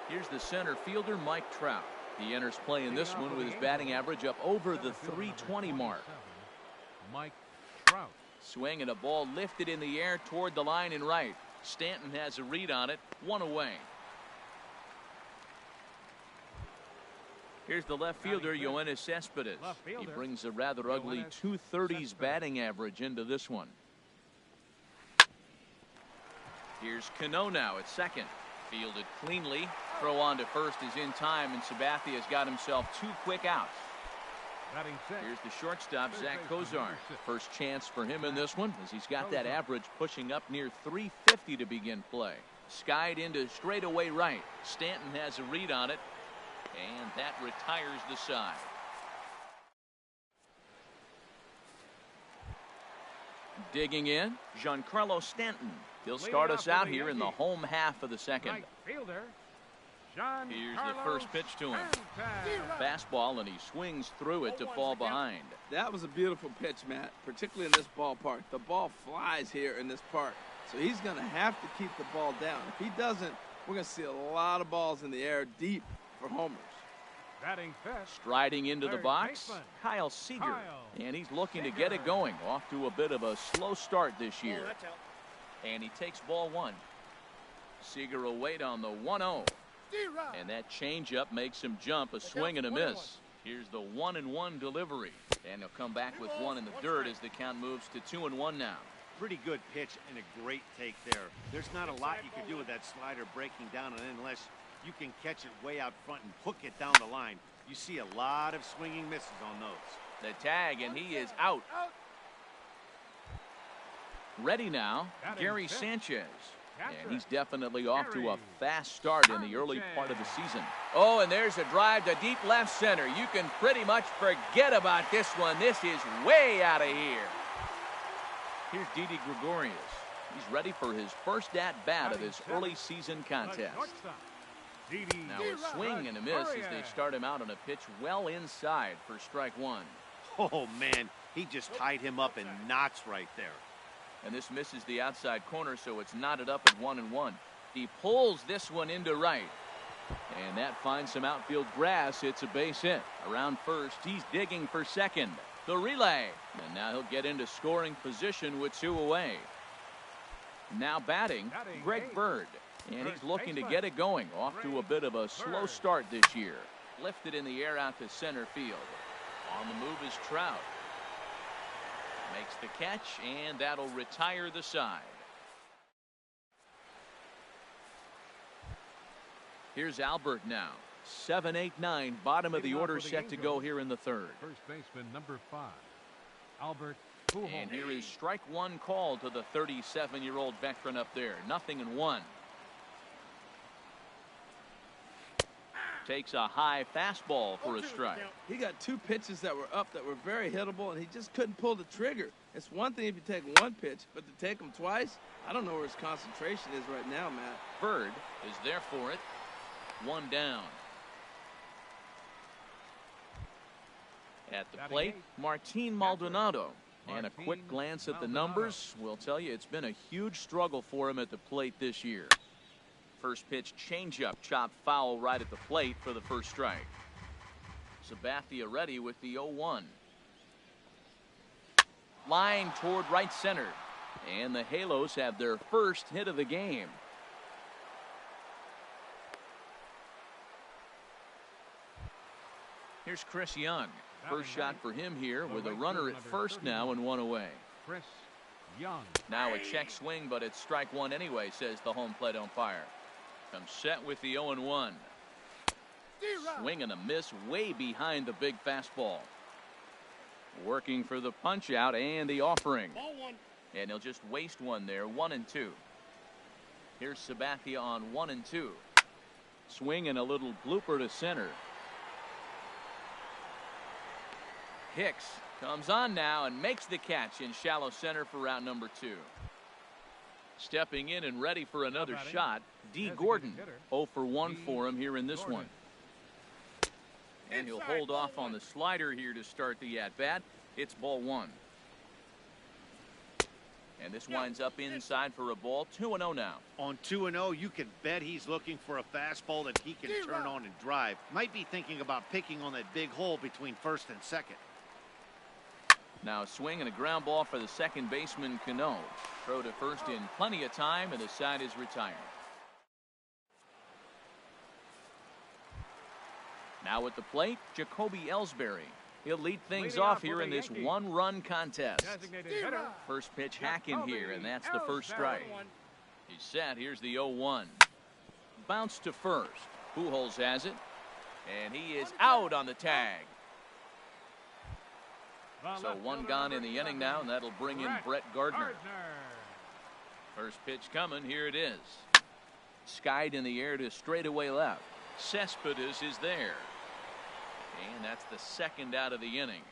Speaker 1: Here's the center fielder, Mike Trout. He enters play in this one with his batting average up over the 320 mark.
Speaker 2: Mike Trout.
Speaker 1: Swing and a ball lifted in the air toward the line and right. Stanton has a read on it. One away. Here's the left fielder, Yoenis Cespedes. He brings a rather ugly 230s batting average into this one. Here's Cano now at second. Fielded cleanly. Throw on to first is in time, and Sabathia's got himself 2 quick outs. Here's the shortstop, Zach Kozar. First chance for him in this one as he's got that average pushing up near 350 to begin play. Skied into straightaway right. Stanton has a read on it, and that retires the side. Digging in, Giancarlo Stanton. He'll start us out here in the home half of the second. Here's the first pitch to him. Fastball, and he swings through it to fall behind.
Speaker 3: That was a beautiful pitch, Matt, particularly in this ballpark. The ball flies here in this park, so he's going to have to keep the ball down. If he doesn't, we're going to see a lot of balls in the air deep for homers.
Speaker 1: Striding into the box, Kyle Seager. And he's looking to get it going. Off to a bit of a slow start this year. And he takes ball one. Seager will wait on the 1-0. And that changeup makes him jump. A swing and a miss. Here's the 1-1 delivery. And he'll come back with one in the dirt as the count moves to 2-1 now.
Speaker 4: Pretty good pitch and a great take there. There's not a lot you can do with that slider breaking down, and unless you can catch it way out front and hook it down the line, you see a lot of swinging misses on those.
Speaker 1: The tag, and he is out. Ready now, Gary Sanchez. And he's definitely off to a fast start in the early part of the season. Oh, and there's a drive to deep left center. You can pretty much forget about this one. This is way out of here. Here's Didi Gregorius. He's ready for his first at-bat of this early season contest. Now a swing and a miss as they start him out on a pitch well inside for strike one.
Speaker 4: Oh, man, he just tied him up in knots right there.
Speaker 1: And this misses the outside corner, so it's knotted up at 1-1. He pulls this one into right. And that finds some outfield grass. It's a base hit. Around first, he's digging for second. The relay. And now he'll get into scoring position with 2 away. Now batting, Greg Bird. And he's looking to get it going. Off to a bit of a slow start this year. Lifted in the air out to center field. On the move is Trout. Makes the catch, and that'll retire the side. Here's Albert now. 7, 8, 9, bottom of the order set to go here in the third.
Speaker 2: First baseman number 5, Albert.
Speaker 1: And here is strike one called to the 37-year-old veteran up there. 0-1. Takes a high fastball for a strike.
Speaker 3: He got 2 pitches that were up that were very hittable, and he just couldn't pull the trigger. It's one thing if you take 1 pitch, but to take them twice, I don't know where his concentration is right now, Matt.
Speaker 1: Bird is there for it. 1 down. At the plate, Martin Maldonado. And a quick glance at the numbers will tell you it's been a huge struggle for him at the plate this year. First pitch changeup, chopped foul right at the plate for the first strike. Sabathia ready with the 0-1. Line toward right center. And the Halos have their first hit of the game. Here's Chris Young. First shot for him here with a runner at first now and 1 away.
Speaker 2: Chris Young.
Speaker 1: Now a check swing, but it's strike 1 anyway, says the home plate umpire. Comes set with the 0-1. Swing and a miss way behind the big fastball. Working for the punch out and the offering. And he'll just waste one there. 1-2. Here's Sabathia on 1-2. Swing and a little blooper to center. Hicks comes on now and makes the catch in shallow center for round number 2. Stepping in and ready for another shot, D. Gordon. 0 for 1 for him here in this one. And he'll hold off on the slider here to start the at-bat. It's ball 1. And this winds up inside for a ball. 2-0 now.
Speaker 4: On 2-0, you can bet he's looking for a fastball that he can turn on and drive. Might be thinking about picking on that big hole between first and second.
Speaker 1: Now a swing and a ground ball for the second baseman, Cano. Throw to first in plenty of time, and the side is retired. Now at the plate, Jacoby Ellsbury. He'll lead things off here in this 1-run contest. First pitch hacking here, and that's the first strike. He's set. Here's the 0-1. Bounce to first. Pujols has it, and he is out on the tag. So 1 gone in the inning now, and that'll bring in Brett Gardner. First pitch coming. Here it is. Skied in the air to straightaway left. Cespedes is there. And that's the second out of the inning.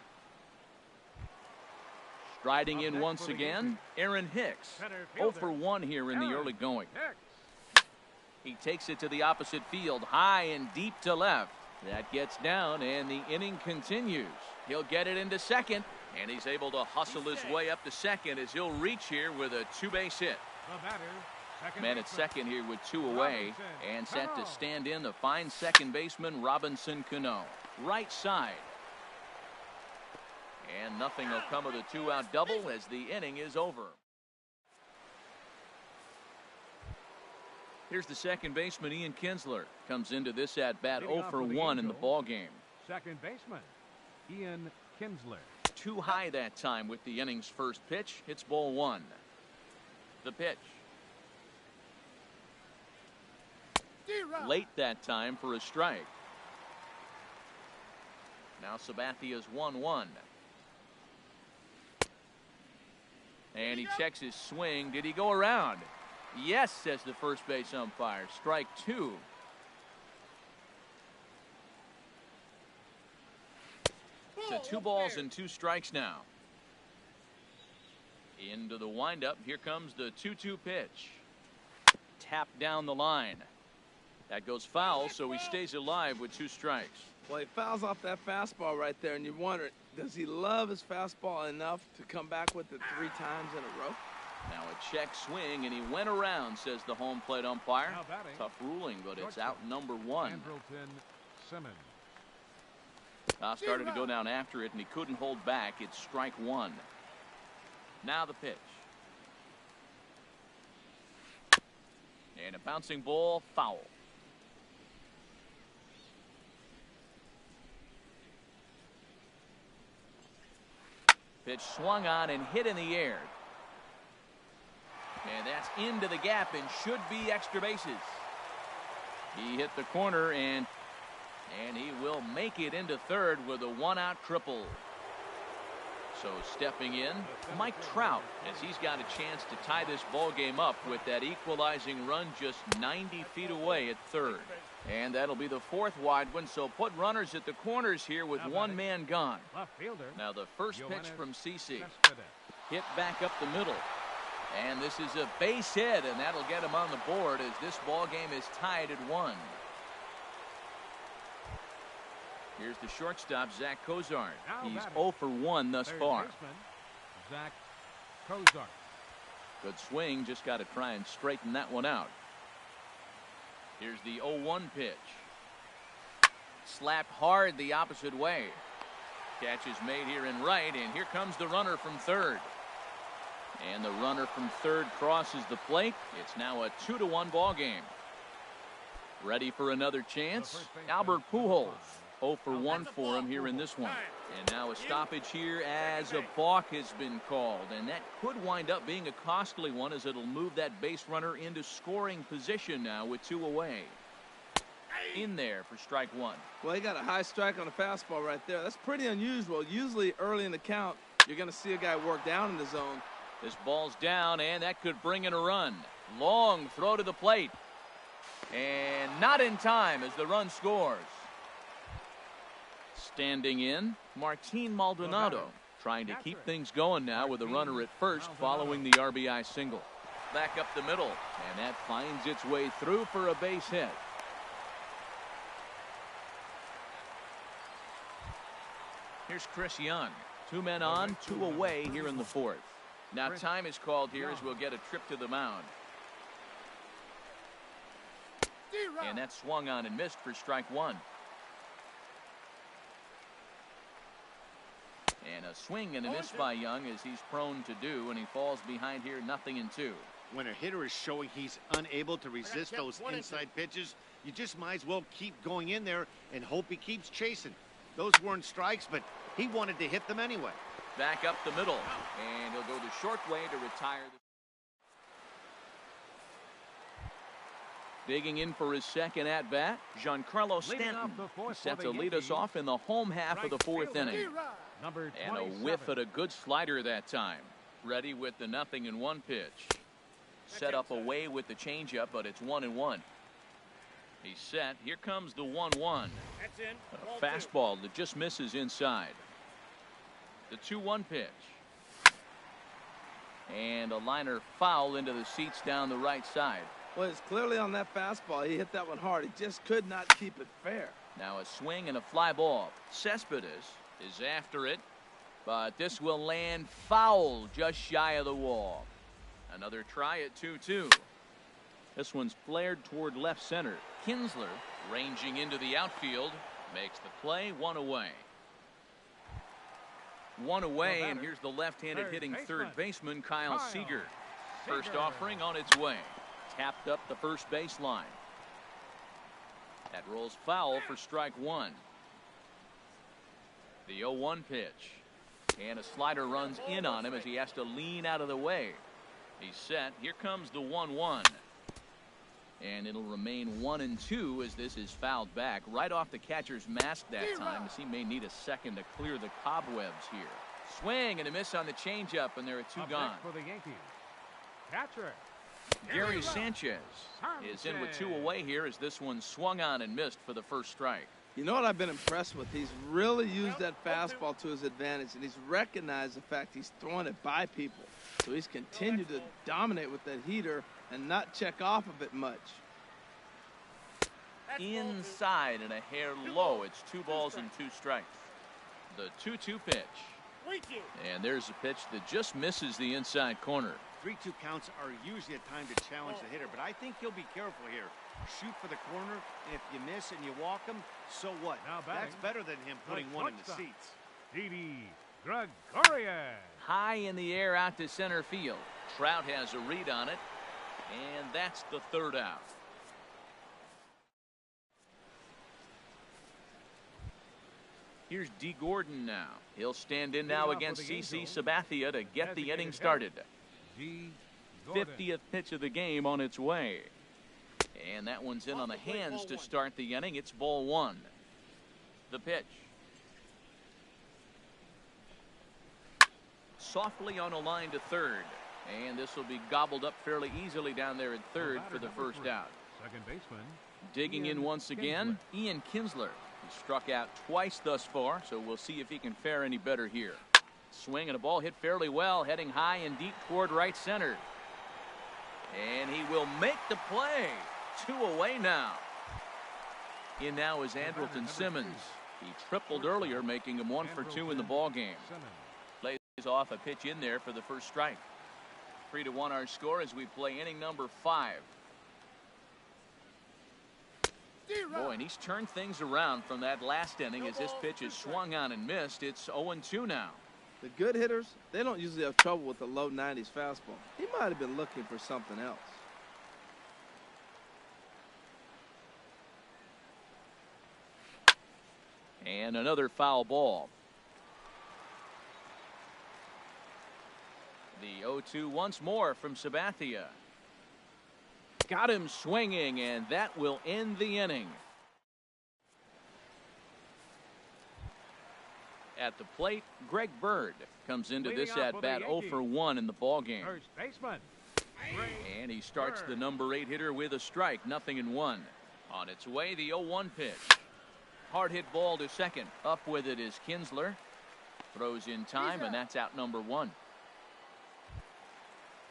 Speaker 1: Striding in once again, Aaron Hicks. 0 for 1 here in the early going. He takes it to the opposite field, high and deep to left. That gets down, and the inning continues. He'll get it into second, and he's able to hustle his way up to second as he'll reach here with a 2-base hit. Man at second here with 2 away, and set to stand in the fine second baseman, Robinson Cano. Right side. And nothing will come of the 2-out double as the inning is over. Here's the second baseman, Ian Kinsler. Comes into this at-bat 0 for 1 in the ballgame.
Speaker 2: Second baseman, Ian Kinsler.
Speaker 1: Too high that time with the inning's first pitch. It's ball 1. The pitch. Late that time for a strike. Now Sabathia's 1-1. And he checks his swing. Did he go around? Yes, says the first base umpire. Strike 2. To 2 balls and 2 strikes now. Into the windup. Here comes the 2-2 pitch. Tapped down the line. That goes foul, so he stays alive with 2 strikes.
Speaker 3: Well, he fouls off that fastball right there, and you wonder, does he love his fastball enough to come back with it 3 times in a row?
Speaker 1: Now a check swing, and he went around, says the home plate umpire. Tough ruling, but it's out number 1.
Speaker 2: Simmons.
Speaker 1: Started to go down after it, and he couldn't hold back. It's strike 1. Now the pitch. And a bouncing ball, foul. Pitch swung on and hit in the air. And that's into the gap and should be extra bases. He hit the corner, and he will make it into third with a 1-out triple. So stepping in, Mike Trout, as he's got a chance to tie this ball game up with that equalizing run just 90 feet away at third. And that'll be the fourth wide one, so put runners at the corners here with one man gone. Now the first pitch from CC. Hit back up the middle. And this is a base hit, and that'll get him on the board as this ball game is tied at 1. Here's the shortstop, Zach Cozart. He's 0 for 1 thus far.
Speaker 2: Zach Cozart.
Speaker 1: Good swing, just got to try and straighten that one out. Here's the 0-1 pitch. Slapped hard the opposite way. Catch is made here in right, and here comes the runner from third. And the runner from third crosses the plate. It's now a 2-1 ball game. Ready for another chance? Albert Pujols. 0 for 1 for him here in this one. And now a stoppage here as a balk has been called. And that could wind up being a costly one as it'll move that base runner into scoring position now with 2 away. In there for strike 1.
Speaker 3: Well, he got a high strike on a fastball right there. That's pretty unusual. Usually early in the count, you're going to see a guy work down in the zone.
Speaker 1: This ball's down, and that could bring in a run. Long throw to the plate. And not in time as the run scores. Standing in, Martin Maldonado, trying to keep things going now with a runner at first following the RBI single. Back up the middle, and that finds its way through for a base hit. Here's Chris Young. 2 men on, 2 away here in the fourth. Now time is called here as we'll get a trip to the mound. And that swung on and missed for strike 1. And a swing and a miss by Young, as he's prone to do, and he falls behind here 0-2.
Speaker 4: When a hitter is showing he's unable to resist those inside pitches, you just might as well keep going in there and hope he keeps chasing. Those weren't strikes, but he wanted to hit them anyway.
Speaker 1: Back up the middle, and he'll go the short way to retire. Digging in for his second at-bat, Giancarlo Stanton. He's set to lead us off in the home half of the fourth inning. And a whiff at a good slider that time. Ready with the 0-1 pitch. Set up away with the changeup, but it's 1-1. He's set. Here comes the 1-1. A fastball that just misses inside. The 2-1 pitch. And a liner foul into the seats down the right side.
Speaker 3: Well, it's clearly on that fastball. He hit that one hard. He just could not keep it fair.
Speaker 1: Now a swing and a fly ball. Cespedes is after it, but this will land foul just shy of the wall. Another try at 2-2. This one's flared toward left center. Kinsler, ranging into the outfield, makes the play. 1 away. 1 away, and here's the left-handed hitting third baseman, Kyle Seager. First offering on its way. Tapped up the first baseline. That rolls foul for strike 1. The 0-1 pitch. And a slider runs in on him as he has to lean out of the way. He's set. Here comes the 1-1. And it'll remain 1-2 as this is fouled back right off the catcher's mask that time, as he may need a second to clear the cobwebs here. Swing and a miss on the changeup, and there are 2 gone.
Speaker 2: For the Yankees, catcher
Speaker 1: Gary Sanchez is in with 2 away here as this one swung on and missed for the first strike.
Speaker 3: You know what I've been impressed with? He's really used that fastball to his advantage, and he's recognized the fact he's throwing it by people. So he's continued to dominate with that heater and not check off of it much.
Speaker 1: Inside and a hair low. It's 2 balls and 2 strikes. The 2-2 pitch. And there's a pitch that just misses the inside corner.
Speaker 4: 3-2 counts are usually a time to challenge the hitter, but I think he'll be careful here. Shoot for the corner, and if you miss and you walk him, so what? That's better than him putting one in the seats.
Speaker 2: Didi Gregorius.
Speaker 1: High in the air out to center field. Trout has a read on it, and that's the 3rd out. Here's D. Gordon now. He'll stand in now against CC Sabathia to get the inning started. 50th pitch of the game on its way. And that one's in on the hands to start the inning. It's ball 1. The pitch. softly on a line to third. And this will be gobbled up fairly easily down there at third for the first out.
Speaker 2: Second baseman.
Speaker 1: Digging in once again, Ian Kinsler. He struck out twice thus far, so we'll see if he can fare any better here. Swing and a ball hit fairly well, heading high and deep toward right center. And he will make the play. 2 away now. In now is Andrelton Simmons. He tripled earlier, making him 1 for 2 in the ball game. Lays off a pitch in there for the first strike. 3-1 our score as we play inning number 5. Boy, and he's turned things around from that last inning as this pitch is swung on and missed. It's 0-2 now.
Speaker 3: The good hitters, they don't usually have trouble with the low 90s fastball. He might have been looking for something else.
Speaker 1: And another foul ball. The 0-2 once more from Sabathia. Got him swinging, and that will end the inning. At the plate, Greg Bird comes into this at-bat 0 for 1 in the ball game.
Speaker 2: First baseman.
Speaker 1: And he starts the number 8 hitter with a strike, 0-1. On its way, the 0-1 pitch. Hard hit ball to second. Up with it is Kinsler. Throws in time, and that's out number 1.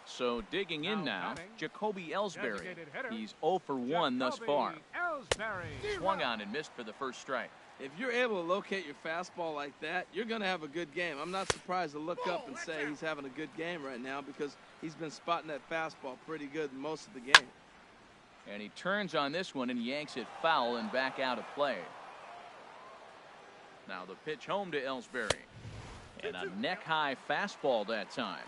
Speaker 1: So digging in now, Jacoby Ellsbury. He's 0 for 1 thus far. Swung on and missed for the first strike.
Speaker 3: If you're able to locate your fastball like that, you're going to have a good game. I'm not surprised to look up and say he's having a good game right now because he's been spotting that fastball pretty good most of the game.
Speaker 1: And he turns on this one and yanks it foul and back out of play. Now the pitch home to Ellsbury. And a neck-high fastball that time.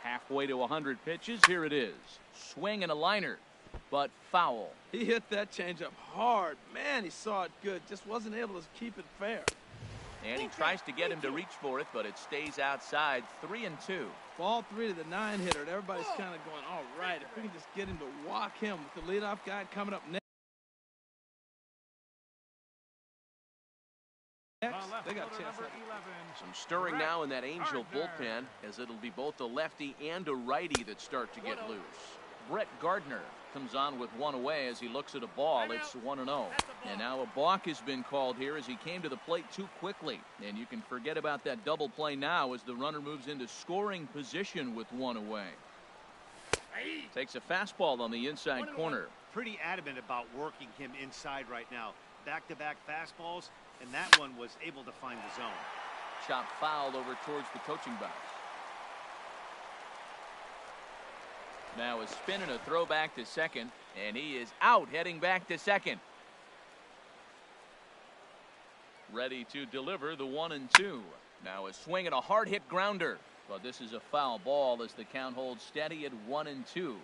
Speaker 1: Halfway to 100 pitches, here it is. Swing and a liner, but foul.
Speaker 3: He hit that changeup hard. Man, he saw it good. Just wasn't able to keep it fair.
Speaker 1: And he tries to get him to reach for it, but it stays outside. 3-2.
Speaker 3: Ball 3 to the 9 hitter. And everybody's kind of going, all right, if we can just get him to walk him with the leadoff guy coming up next. They got a chance.
Speaker 1: Some stirring now in that Angel bullpen, as it'll be both a lefty and a righty that start to get loose. Brett Gardner comes on with 1 away as he looks at a ball. It's 1-0. And now a balk has been called here as he came to the plate too quickly. And you can forget about that double play now as the runner moves into scoring position with 1 away. Takes a fastball on the inside corner.
Speaker 4: Pretty adamant about working him inside right now. Back-to-back fastballs, and that one was able to find the zone.
Speaker 1: Chop foul over towards the coaching box. Now a spin and a throw back to second, and he is out heading back to second. Ready to deliver the 1-2. Now a swing and a hard hit grounder, but this is a foul ball as the count holds steady at 1-2.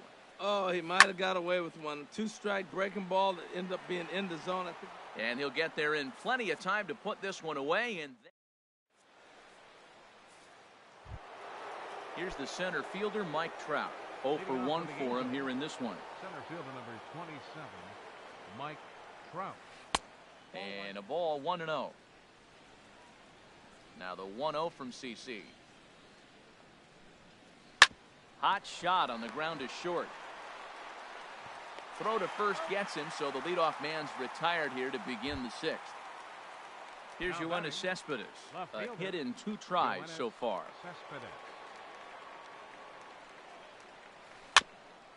Speaker 3: Oh, he might have got away with one. 2-strike breaking ball that ended up being in the zone. I think.
Speaker 1: And he'll get there in plenty of time to put this one away. And here's the center fielder, Mike Trout. 0 for 1 for him here in this one.
Speaker 2: Center fielder number 27, Mike Trout.
Speaker 1: And a ball, 1-0. Now the 1-0 from CC. Hot shot on the ground is short. Throw to first gets him, so the leadoff man's retired here to begin the 6th. Here's Yoenis Cespedes. A hit in 2 tries so far.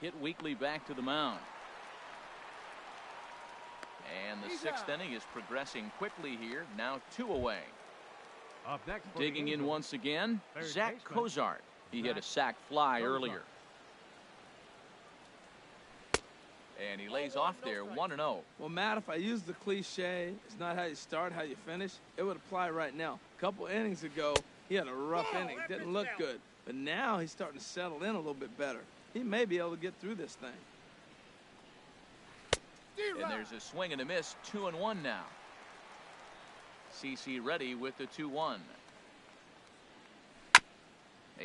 Speaker 1: Hit weakly back to the mound. And the 6th inning is progressing quickly here. Now 2 away.
Speaker 2: Up next,
Speaker 1: digging in once again, Zach Cozart. He hit a sac fly earlier. And he lays off there, 1-0.
Speaker 3: Well, Matt, if I use the cliche, it's not how you start, how you finish, it would apply right now. A couple innings ago, he had a rough inning. Didn't look good. But now he's starting to settle in a little bit better. He may be able to get through this thing.
Speaker 1: And there's a swing and a miss, 2-1 now. CC ready with the 2-1.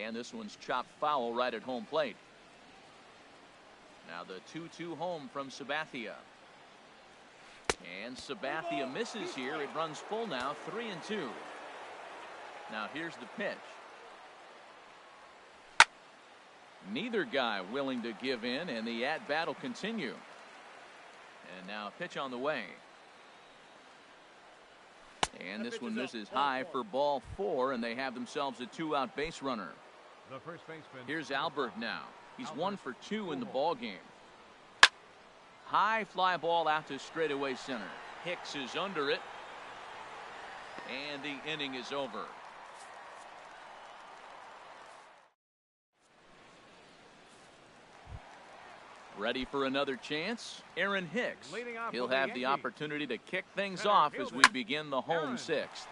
Speaker 1: And this one's chopped foul right at home plate. Now the 2-2 home from Sabathia. And Sabathia misses here. It runs full now, 3-2. Now here's the pitch. Neither guy willing to give in, and the at-bat will continue. And now pitch on the way. And this one misses high for ball 4, and they have themselves a 2-out base runner.
Speaker 2: The first baseman.
Speaker 1: Here's Albert now. He's 1 for 2 in the ball game. High fly ball out to straightaway center. Hicks is under it, and the inning is over. Ready for another chance? Aaron Hicks. He'll have the opportunity to kick things off as we begin the home 6th.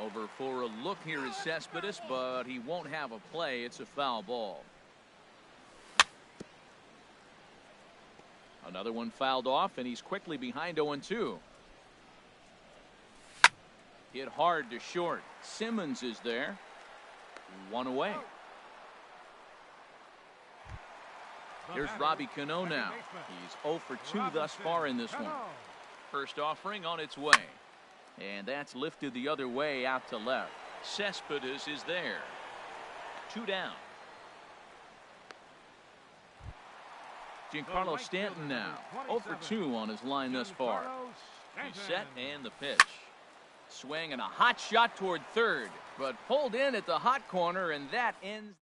Speaker 1: Over for a look here is Cespedes, but he won't have a play. It's a foul ball. Another one fouled off, and he's quickly behind 0-2. Hit hard to short. Simmons is there. 1 away. Here's Robbie Cano now. He's 0 for 2 thus far in this one. First offering on its way. And that's lifted the other way out to left. Cespedes is there. 2 down. Giancarlo Stanton now. 0 for 2 on his line thus far. He's set and the pitch. Swing and a hot shot toward third. But pulled in at the hot corner, and that ends.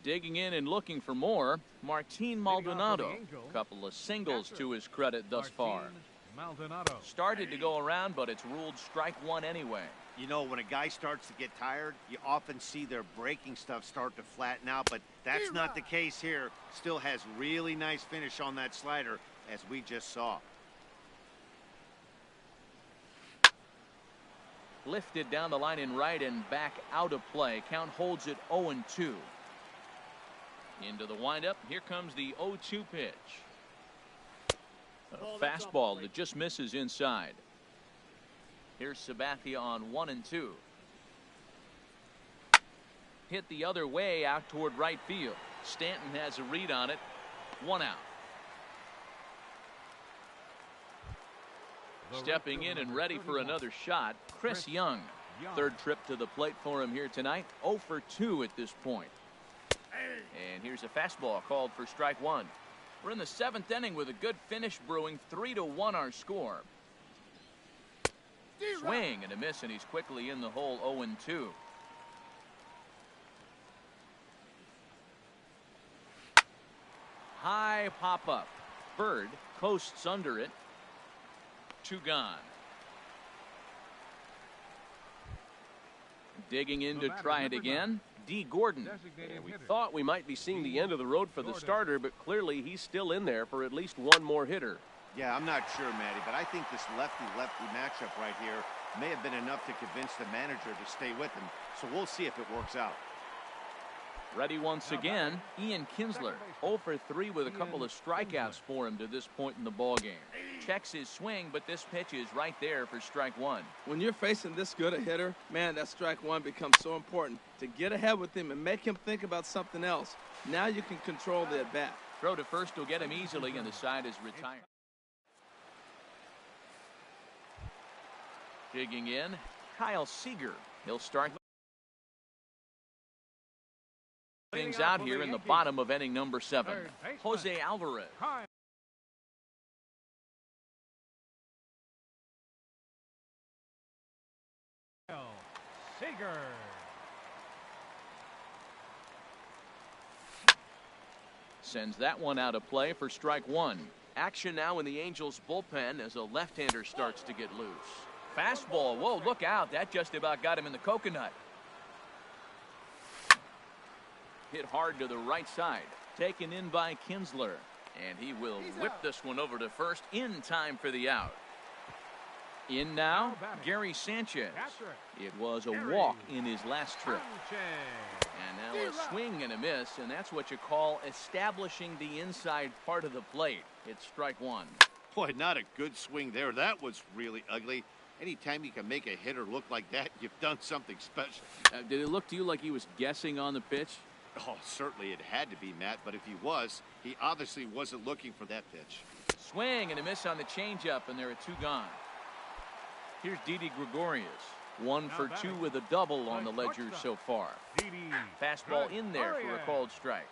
Speaker 1: Digging in and looking for more, Martin Maldonado. A couple of singles to his credit thus far. Started to go around, but it's ruled strike 1 anyway.
Speaker 4: You know, when a guy starts to get tired, you often see their breaking stuff start to flatten out, but that's not the case here. Still has really nice finish on that slider, as we just saw.
Speaker 1: Lifted down the line in right and back out of play. Count holds it 0-2. Into the windup. Here comes the 0-2 pitch. A fastball that just misses inside. Here's Sabathia on 1-2. Hit the other way out toward right field. Stanton has a read on it. 1 out. Stepping in and ready for another shot, Chris Young. Third trip to the plate for him here tonight. 0 for 2 at this point. And here's a fastball called for strike 1. We're in the 7th inning with a good finish brewing. 3-1 our score. Swing and a miss, and he's quickly in the hole. 0-2. High pop up. Bird coasts under it. 2 gone. Digging in to try it again. D. Gordon.
Speaker 5: And we thought we might be seeing the end of the road for the starter, but clearly he's still in there for at least 1 more hitter.
Speaker 4: Yeah, I'm not sure, Matty, but I think this lefty-lefty matchup right here may have been enough to convince the manager to stay with him. So we'll see if it works out.
Speaker 1: Ready once again, Ian Kinsler. 0 for 3 with a couple of strikeouts for him to this point in the ballgame. Checks his swing, but this pitch is right there for strike 1.
Speaker 3: When you're facing this good a hitter, man, that strike 1 becomes so important. To get ahead with him and make him think about something else. Now you can control the at-bat.
Speaker 1: Throw to first will get him easily, and the side is retired. Digging in, Kyle Seager. He'll start things out here in the bottom of inning number 7. Jose Alvarez.
Speaker 2: Seager.
Speaker 1: Sends that one out of play for strike 1.
Speaker 5: Action now in the Angels bullpen as a left-hander starts to get loose.
Speaker 1: Fastball. Whoa, look out. That just about got him in the coconut. Hit hard to the right side. Taken in by Kinsler. And he will whip this one over to first in time for the out. In now, Gary Sanchez. It was a walk in his last trip. And now a swing and a miss, and that's what you call establishing the inside part of the plate. It's strike 1.
Speaker 4: Boy, not a good swing there. That was really ugly. Anytime you can make a hitter look like that, you've done something special.
Speaker 1: Did it look to you like he was guessing on the pitch?
Speaker 4: Oh, certainly it had to be, Matt, but if he was, he obviously wasn't looking for that pitch.
Speaker 1: Swing and a miss on the changeup, and there are 2 gone. Here's Didi Gregorius. 1 for 2 with a double on the ledger so far. Fastball in there for a called strike.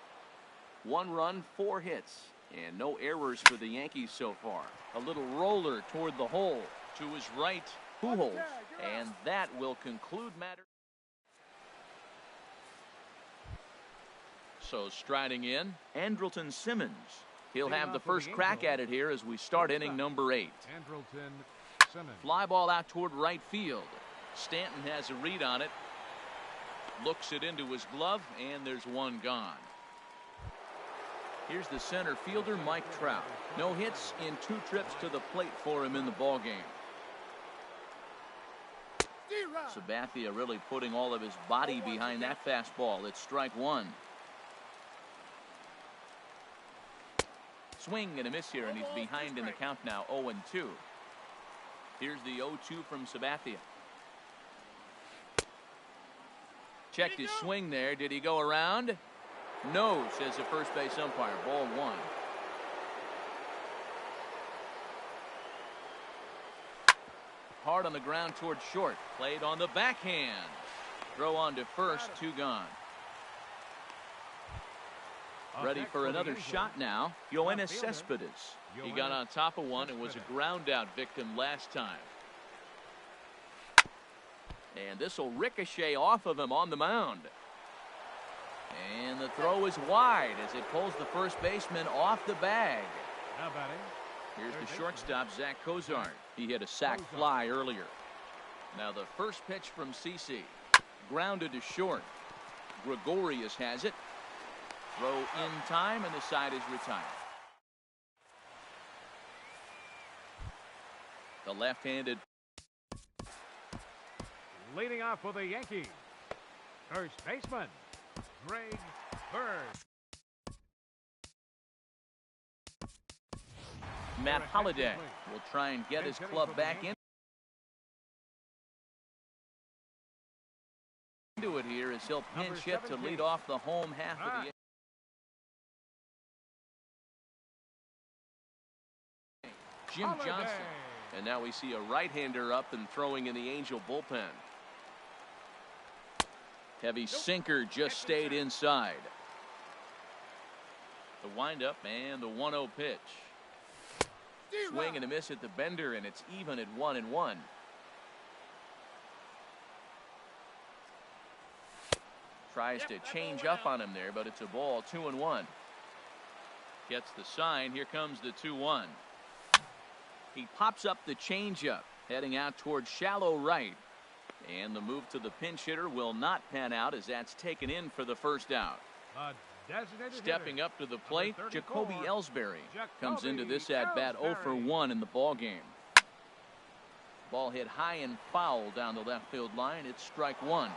Speaker 1: 1 run, 4 hits, and no errors for the Yankees so far. A little roller toward the hole to his right, Pujols, and that will conclude matters. So striding in, Andrelton Simmons. He'll have the first crack at it here as we start inning number 8.
Speaker 2: Andrelton Simmons.
Speaker 1: Fly ball out toward right field. Stanton has a read on it. Looks it into his glove, and there's one gone. Here's the center fielder, Mike Trout. No hits in 2 trips to the plate for him in the ballgame. Sabathia really putting all of his body behind that fastball. It's strike 1. Swing and a miss here, and he's behind in the count now, 0-2. Here's the 0-2 from Sabathia. Checked his swing there. Did he go around? No, says the first base umpire. Ball 1. Hard on the ground toward short. Played on the backhand. Throw on to first. 2 gone. Ready for another shot now. Yoenis Cespedes. He got on top of one and was a ground out victim last time. And this will ricochet off of him on the mound. And the throw is wide as it pulls the first baseman off the bag.
Speaker 2: Now batting.
Speaker 1: Here's the shortstop, Zach Cozart. He hit a sac fly earlier. Now the first pitch from CC. Grounded to short. Gregorius has it. Throw in time, and the side is retired. The left-handed.
Speaker 2: Leading off for the Yankees, first baseman, Greg Bird.
Speaker 1: Matt Holliday will try and get his club back into it here as he'll pinch hit to lead off the home half of the. Jim Johnson. And now we see a right-hander up and throwing in the Angel bullpen. Heavy sinker just stayed inside. The windup and the 1-0 pitch. Swing and a miss at the bender, and it's even at 1-1. Tries to change up on him there, but it's a ball. 2-1. Gets the sign. Here comes the 2-1. He pops up the changeup, heading out toward shallow right. And the move to the pinch hitter will not pan out as that's taken in for the first out. Stepping up to the plate, Jacoby Ellsbury comes into this at-bat 0 for 1 in the ballgame. Ball hit high and foul down the left field line. It's strike 1.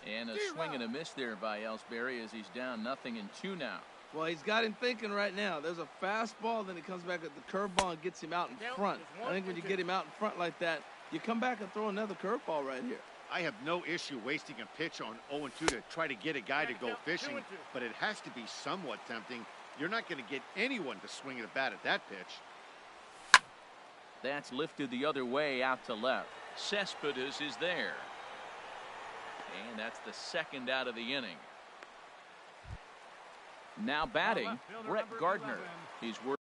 Speaker 1: And a swing and a miss there by Ellsbury as he's down 0-2 now.
Speaker 3: Well, he's got him thinking right now. There's a fastball, then he comes back at the curveball and gets him out in front. I think when you get him out in front like that, you come back and throw another curveball right here.
Speaker 4: I have no issue wasting a pitch on 0-2 to try to get a guy to go fishing, but it has to be somewhat tempting. You're not going to get anyone to swing at a bat at that pitch.
Speaker 1: That's lifted the other way out to left. Cespedes is there. And that's the second out of the inning. Now batting, Brett Gardner. He's working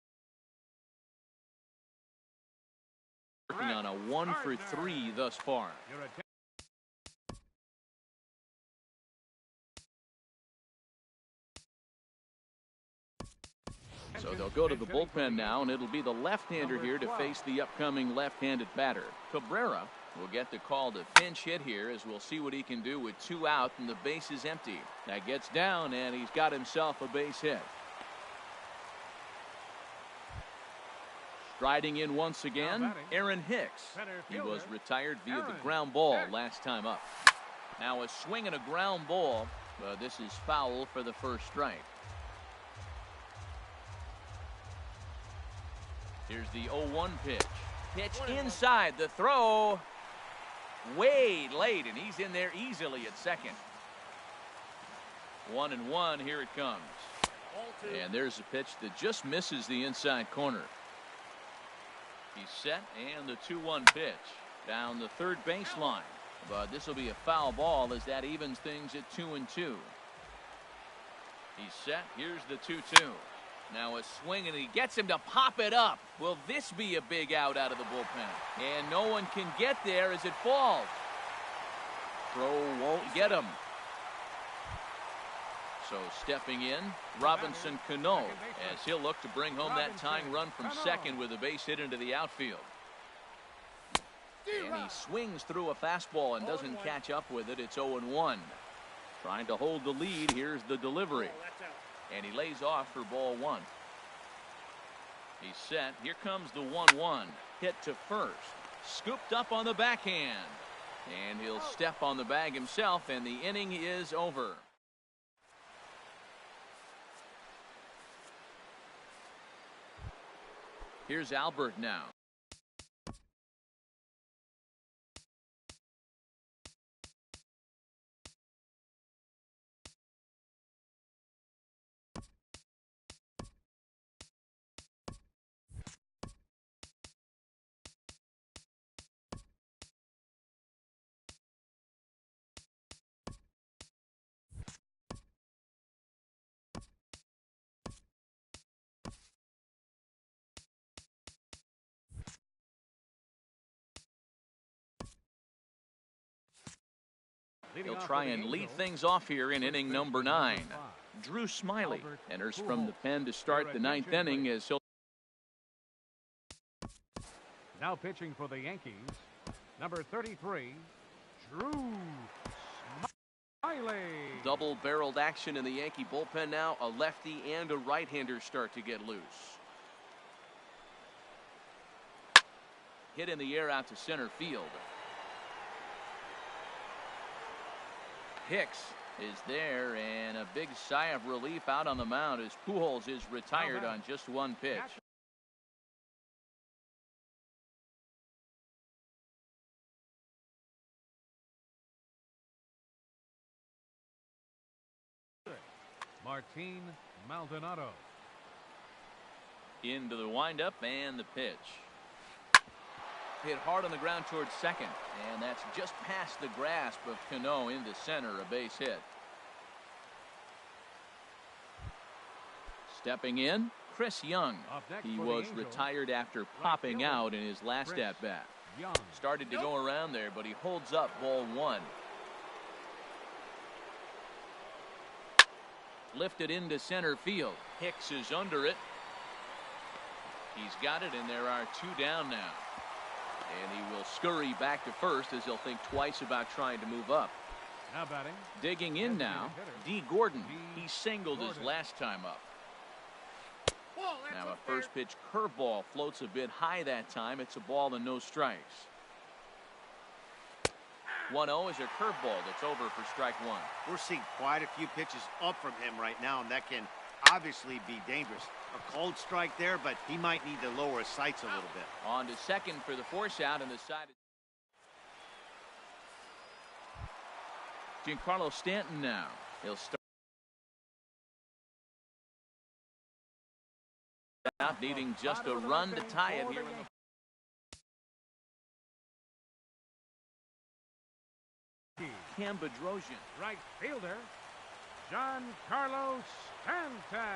Speaker 1: on a 1 for 3 thus far. So they'll go to the bullpen now, and it'll be the left-hander here to face the upcoming left-handed batter. Cabrera will get the call to pinch hit here as we'll see what he can do with 2 out and the base is empty. That gets down, and he's got himself a base hit. Striding in once again, Aaron Hicks. He was retired via the ground ball last time up. Now a swing and a ground ball, but this is foul for the first strike. Here's the 0-1 pitch. Pitch inside, the throw way late, and he's in there easily at second. 1-1, here it comes. And there's a pitch that just misses the inside corner. He's set, and the 2-1 pitch down the third baseline. But this will be a foul ball as that evens things at 2-2. He's set. Here's the 2-2. Now a swing, and he gets him to pop it up. Will this be a big out of the bullpen? And no one can get there as it falls. Throw won't get him. So stepping in, Robinson Cano, as he'll look to bring home that tying run from second with a base hit into the outfield. And he swings through a fastball and doesn't catch up with it. It's 0-1. Trying to hold the lead. Here's the delivery. And he lays off for ball one. He's set. Here comes the 1-1. Hit to first. Scooped up on the backhand. And he'll step on the bag himself, and the inning is over. Here's Albert now. He'll try and lead things off here in inning number 9. Drew Smiley enters from the pen to start the 9th inning as he'll.
Speaker 2: Now pitching for the Yankees, number 33, Drew Smiley.
Speaker 1: Double-barreled action in the Yankee bullpen now. A lefty and a right-hander start to get loose. Hit in the air out to center field. Hicks is there, and a big sigh of relief out on the mound as Pujols is retired on just one pitch.
Speaker 2: Martin Maldonado.
Speaker 1: Into the windup and the pitch. Hit hard on the ground towards second, and that's just past the grasp of Cano into center, a base hit. Stepping in, Chris Young. He was retired after popping out in his last at-bat. Started to go around there, but he holds up ball one. Lifted into center field. Hicks is under it. He's got it, and there are two down now. And he will scurry back to first as he'll think twice about trying to move up.
Speaker 2: Now batting.
Speaker 1: Digging in now, D. Gordon. He singled his last time up. Now a first pitch curveball floats a bit high that time. It's a ball and no strikes. 1-0 is a curveball that's over for strike one.
Speaker 4: We're seeing quite a few pitches up from him right now, and that can obviously be dangerous. A cold strike there, but he might need to lower his sights a little bit.
Speaker 1: On to second for the force out, and the side. Giancarlo Stanton now. He'll start out needing just a run to tie it here. Cam Bedrosian.
Speaker 2: Right fielder, Giancarlo Stanton.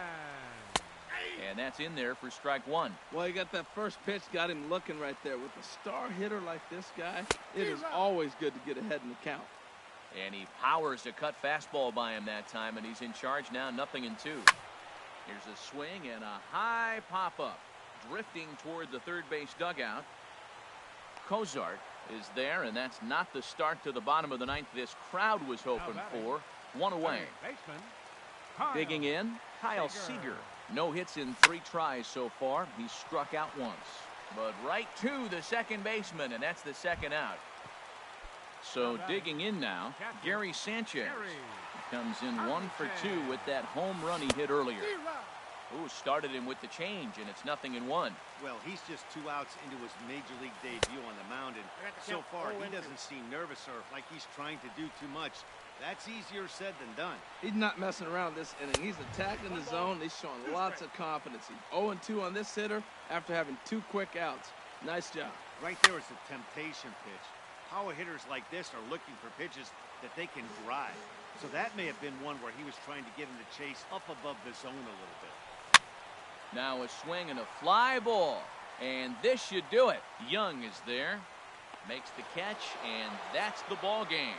Speaker 1: And that's in there for strike one.
Speaker 3: Well, you got that first pitch, got him looking right there. With a star hitter like this guy, it is always good to get ahead in the count.
Speaker 1: And he powers a cut fastball by him that time, and he's in charge now, 0-2. Here's a swing and a high pop-up. Drifting toward the third base dugout. Cozart is there, and that's not the start to the bottom of the ninth this crowd was hoping for. One away. Digging in, Kyle Seager. No hits in 3 tries so far. He's struck out once. But right to the second baseman, and that's the second out. So digging in now, Gary Sanchez. He comes in 1 for 2 with that home run he hit earlier. Ooh, started him with the change, and it's 0-1.
Speaker 4: Well, he's just 2 outs into his major league debut on the mound, and so far he doesn't seem nervous or like he's trying to do too much. That's easier said than done.
Speaker 3: He's not messing around this inning. He's attacking the zone. He's showing lots of confidence. He's 0-2 on this hitter after having 2 quick outs. Nice job.
Speaker 4: Right there is a temptation pitch. Power hitters like this are looking for pitches that they can drive. So that may have been one where he was trying to get him to chase up above the zone a little bit.
Speaker 1: Now a swing and a fly ball. And this should do it. Young is there. Makes the catch, and that's the ball game.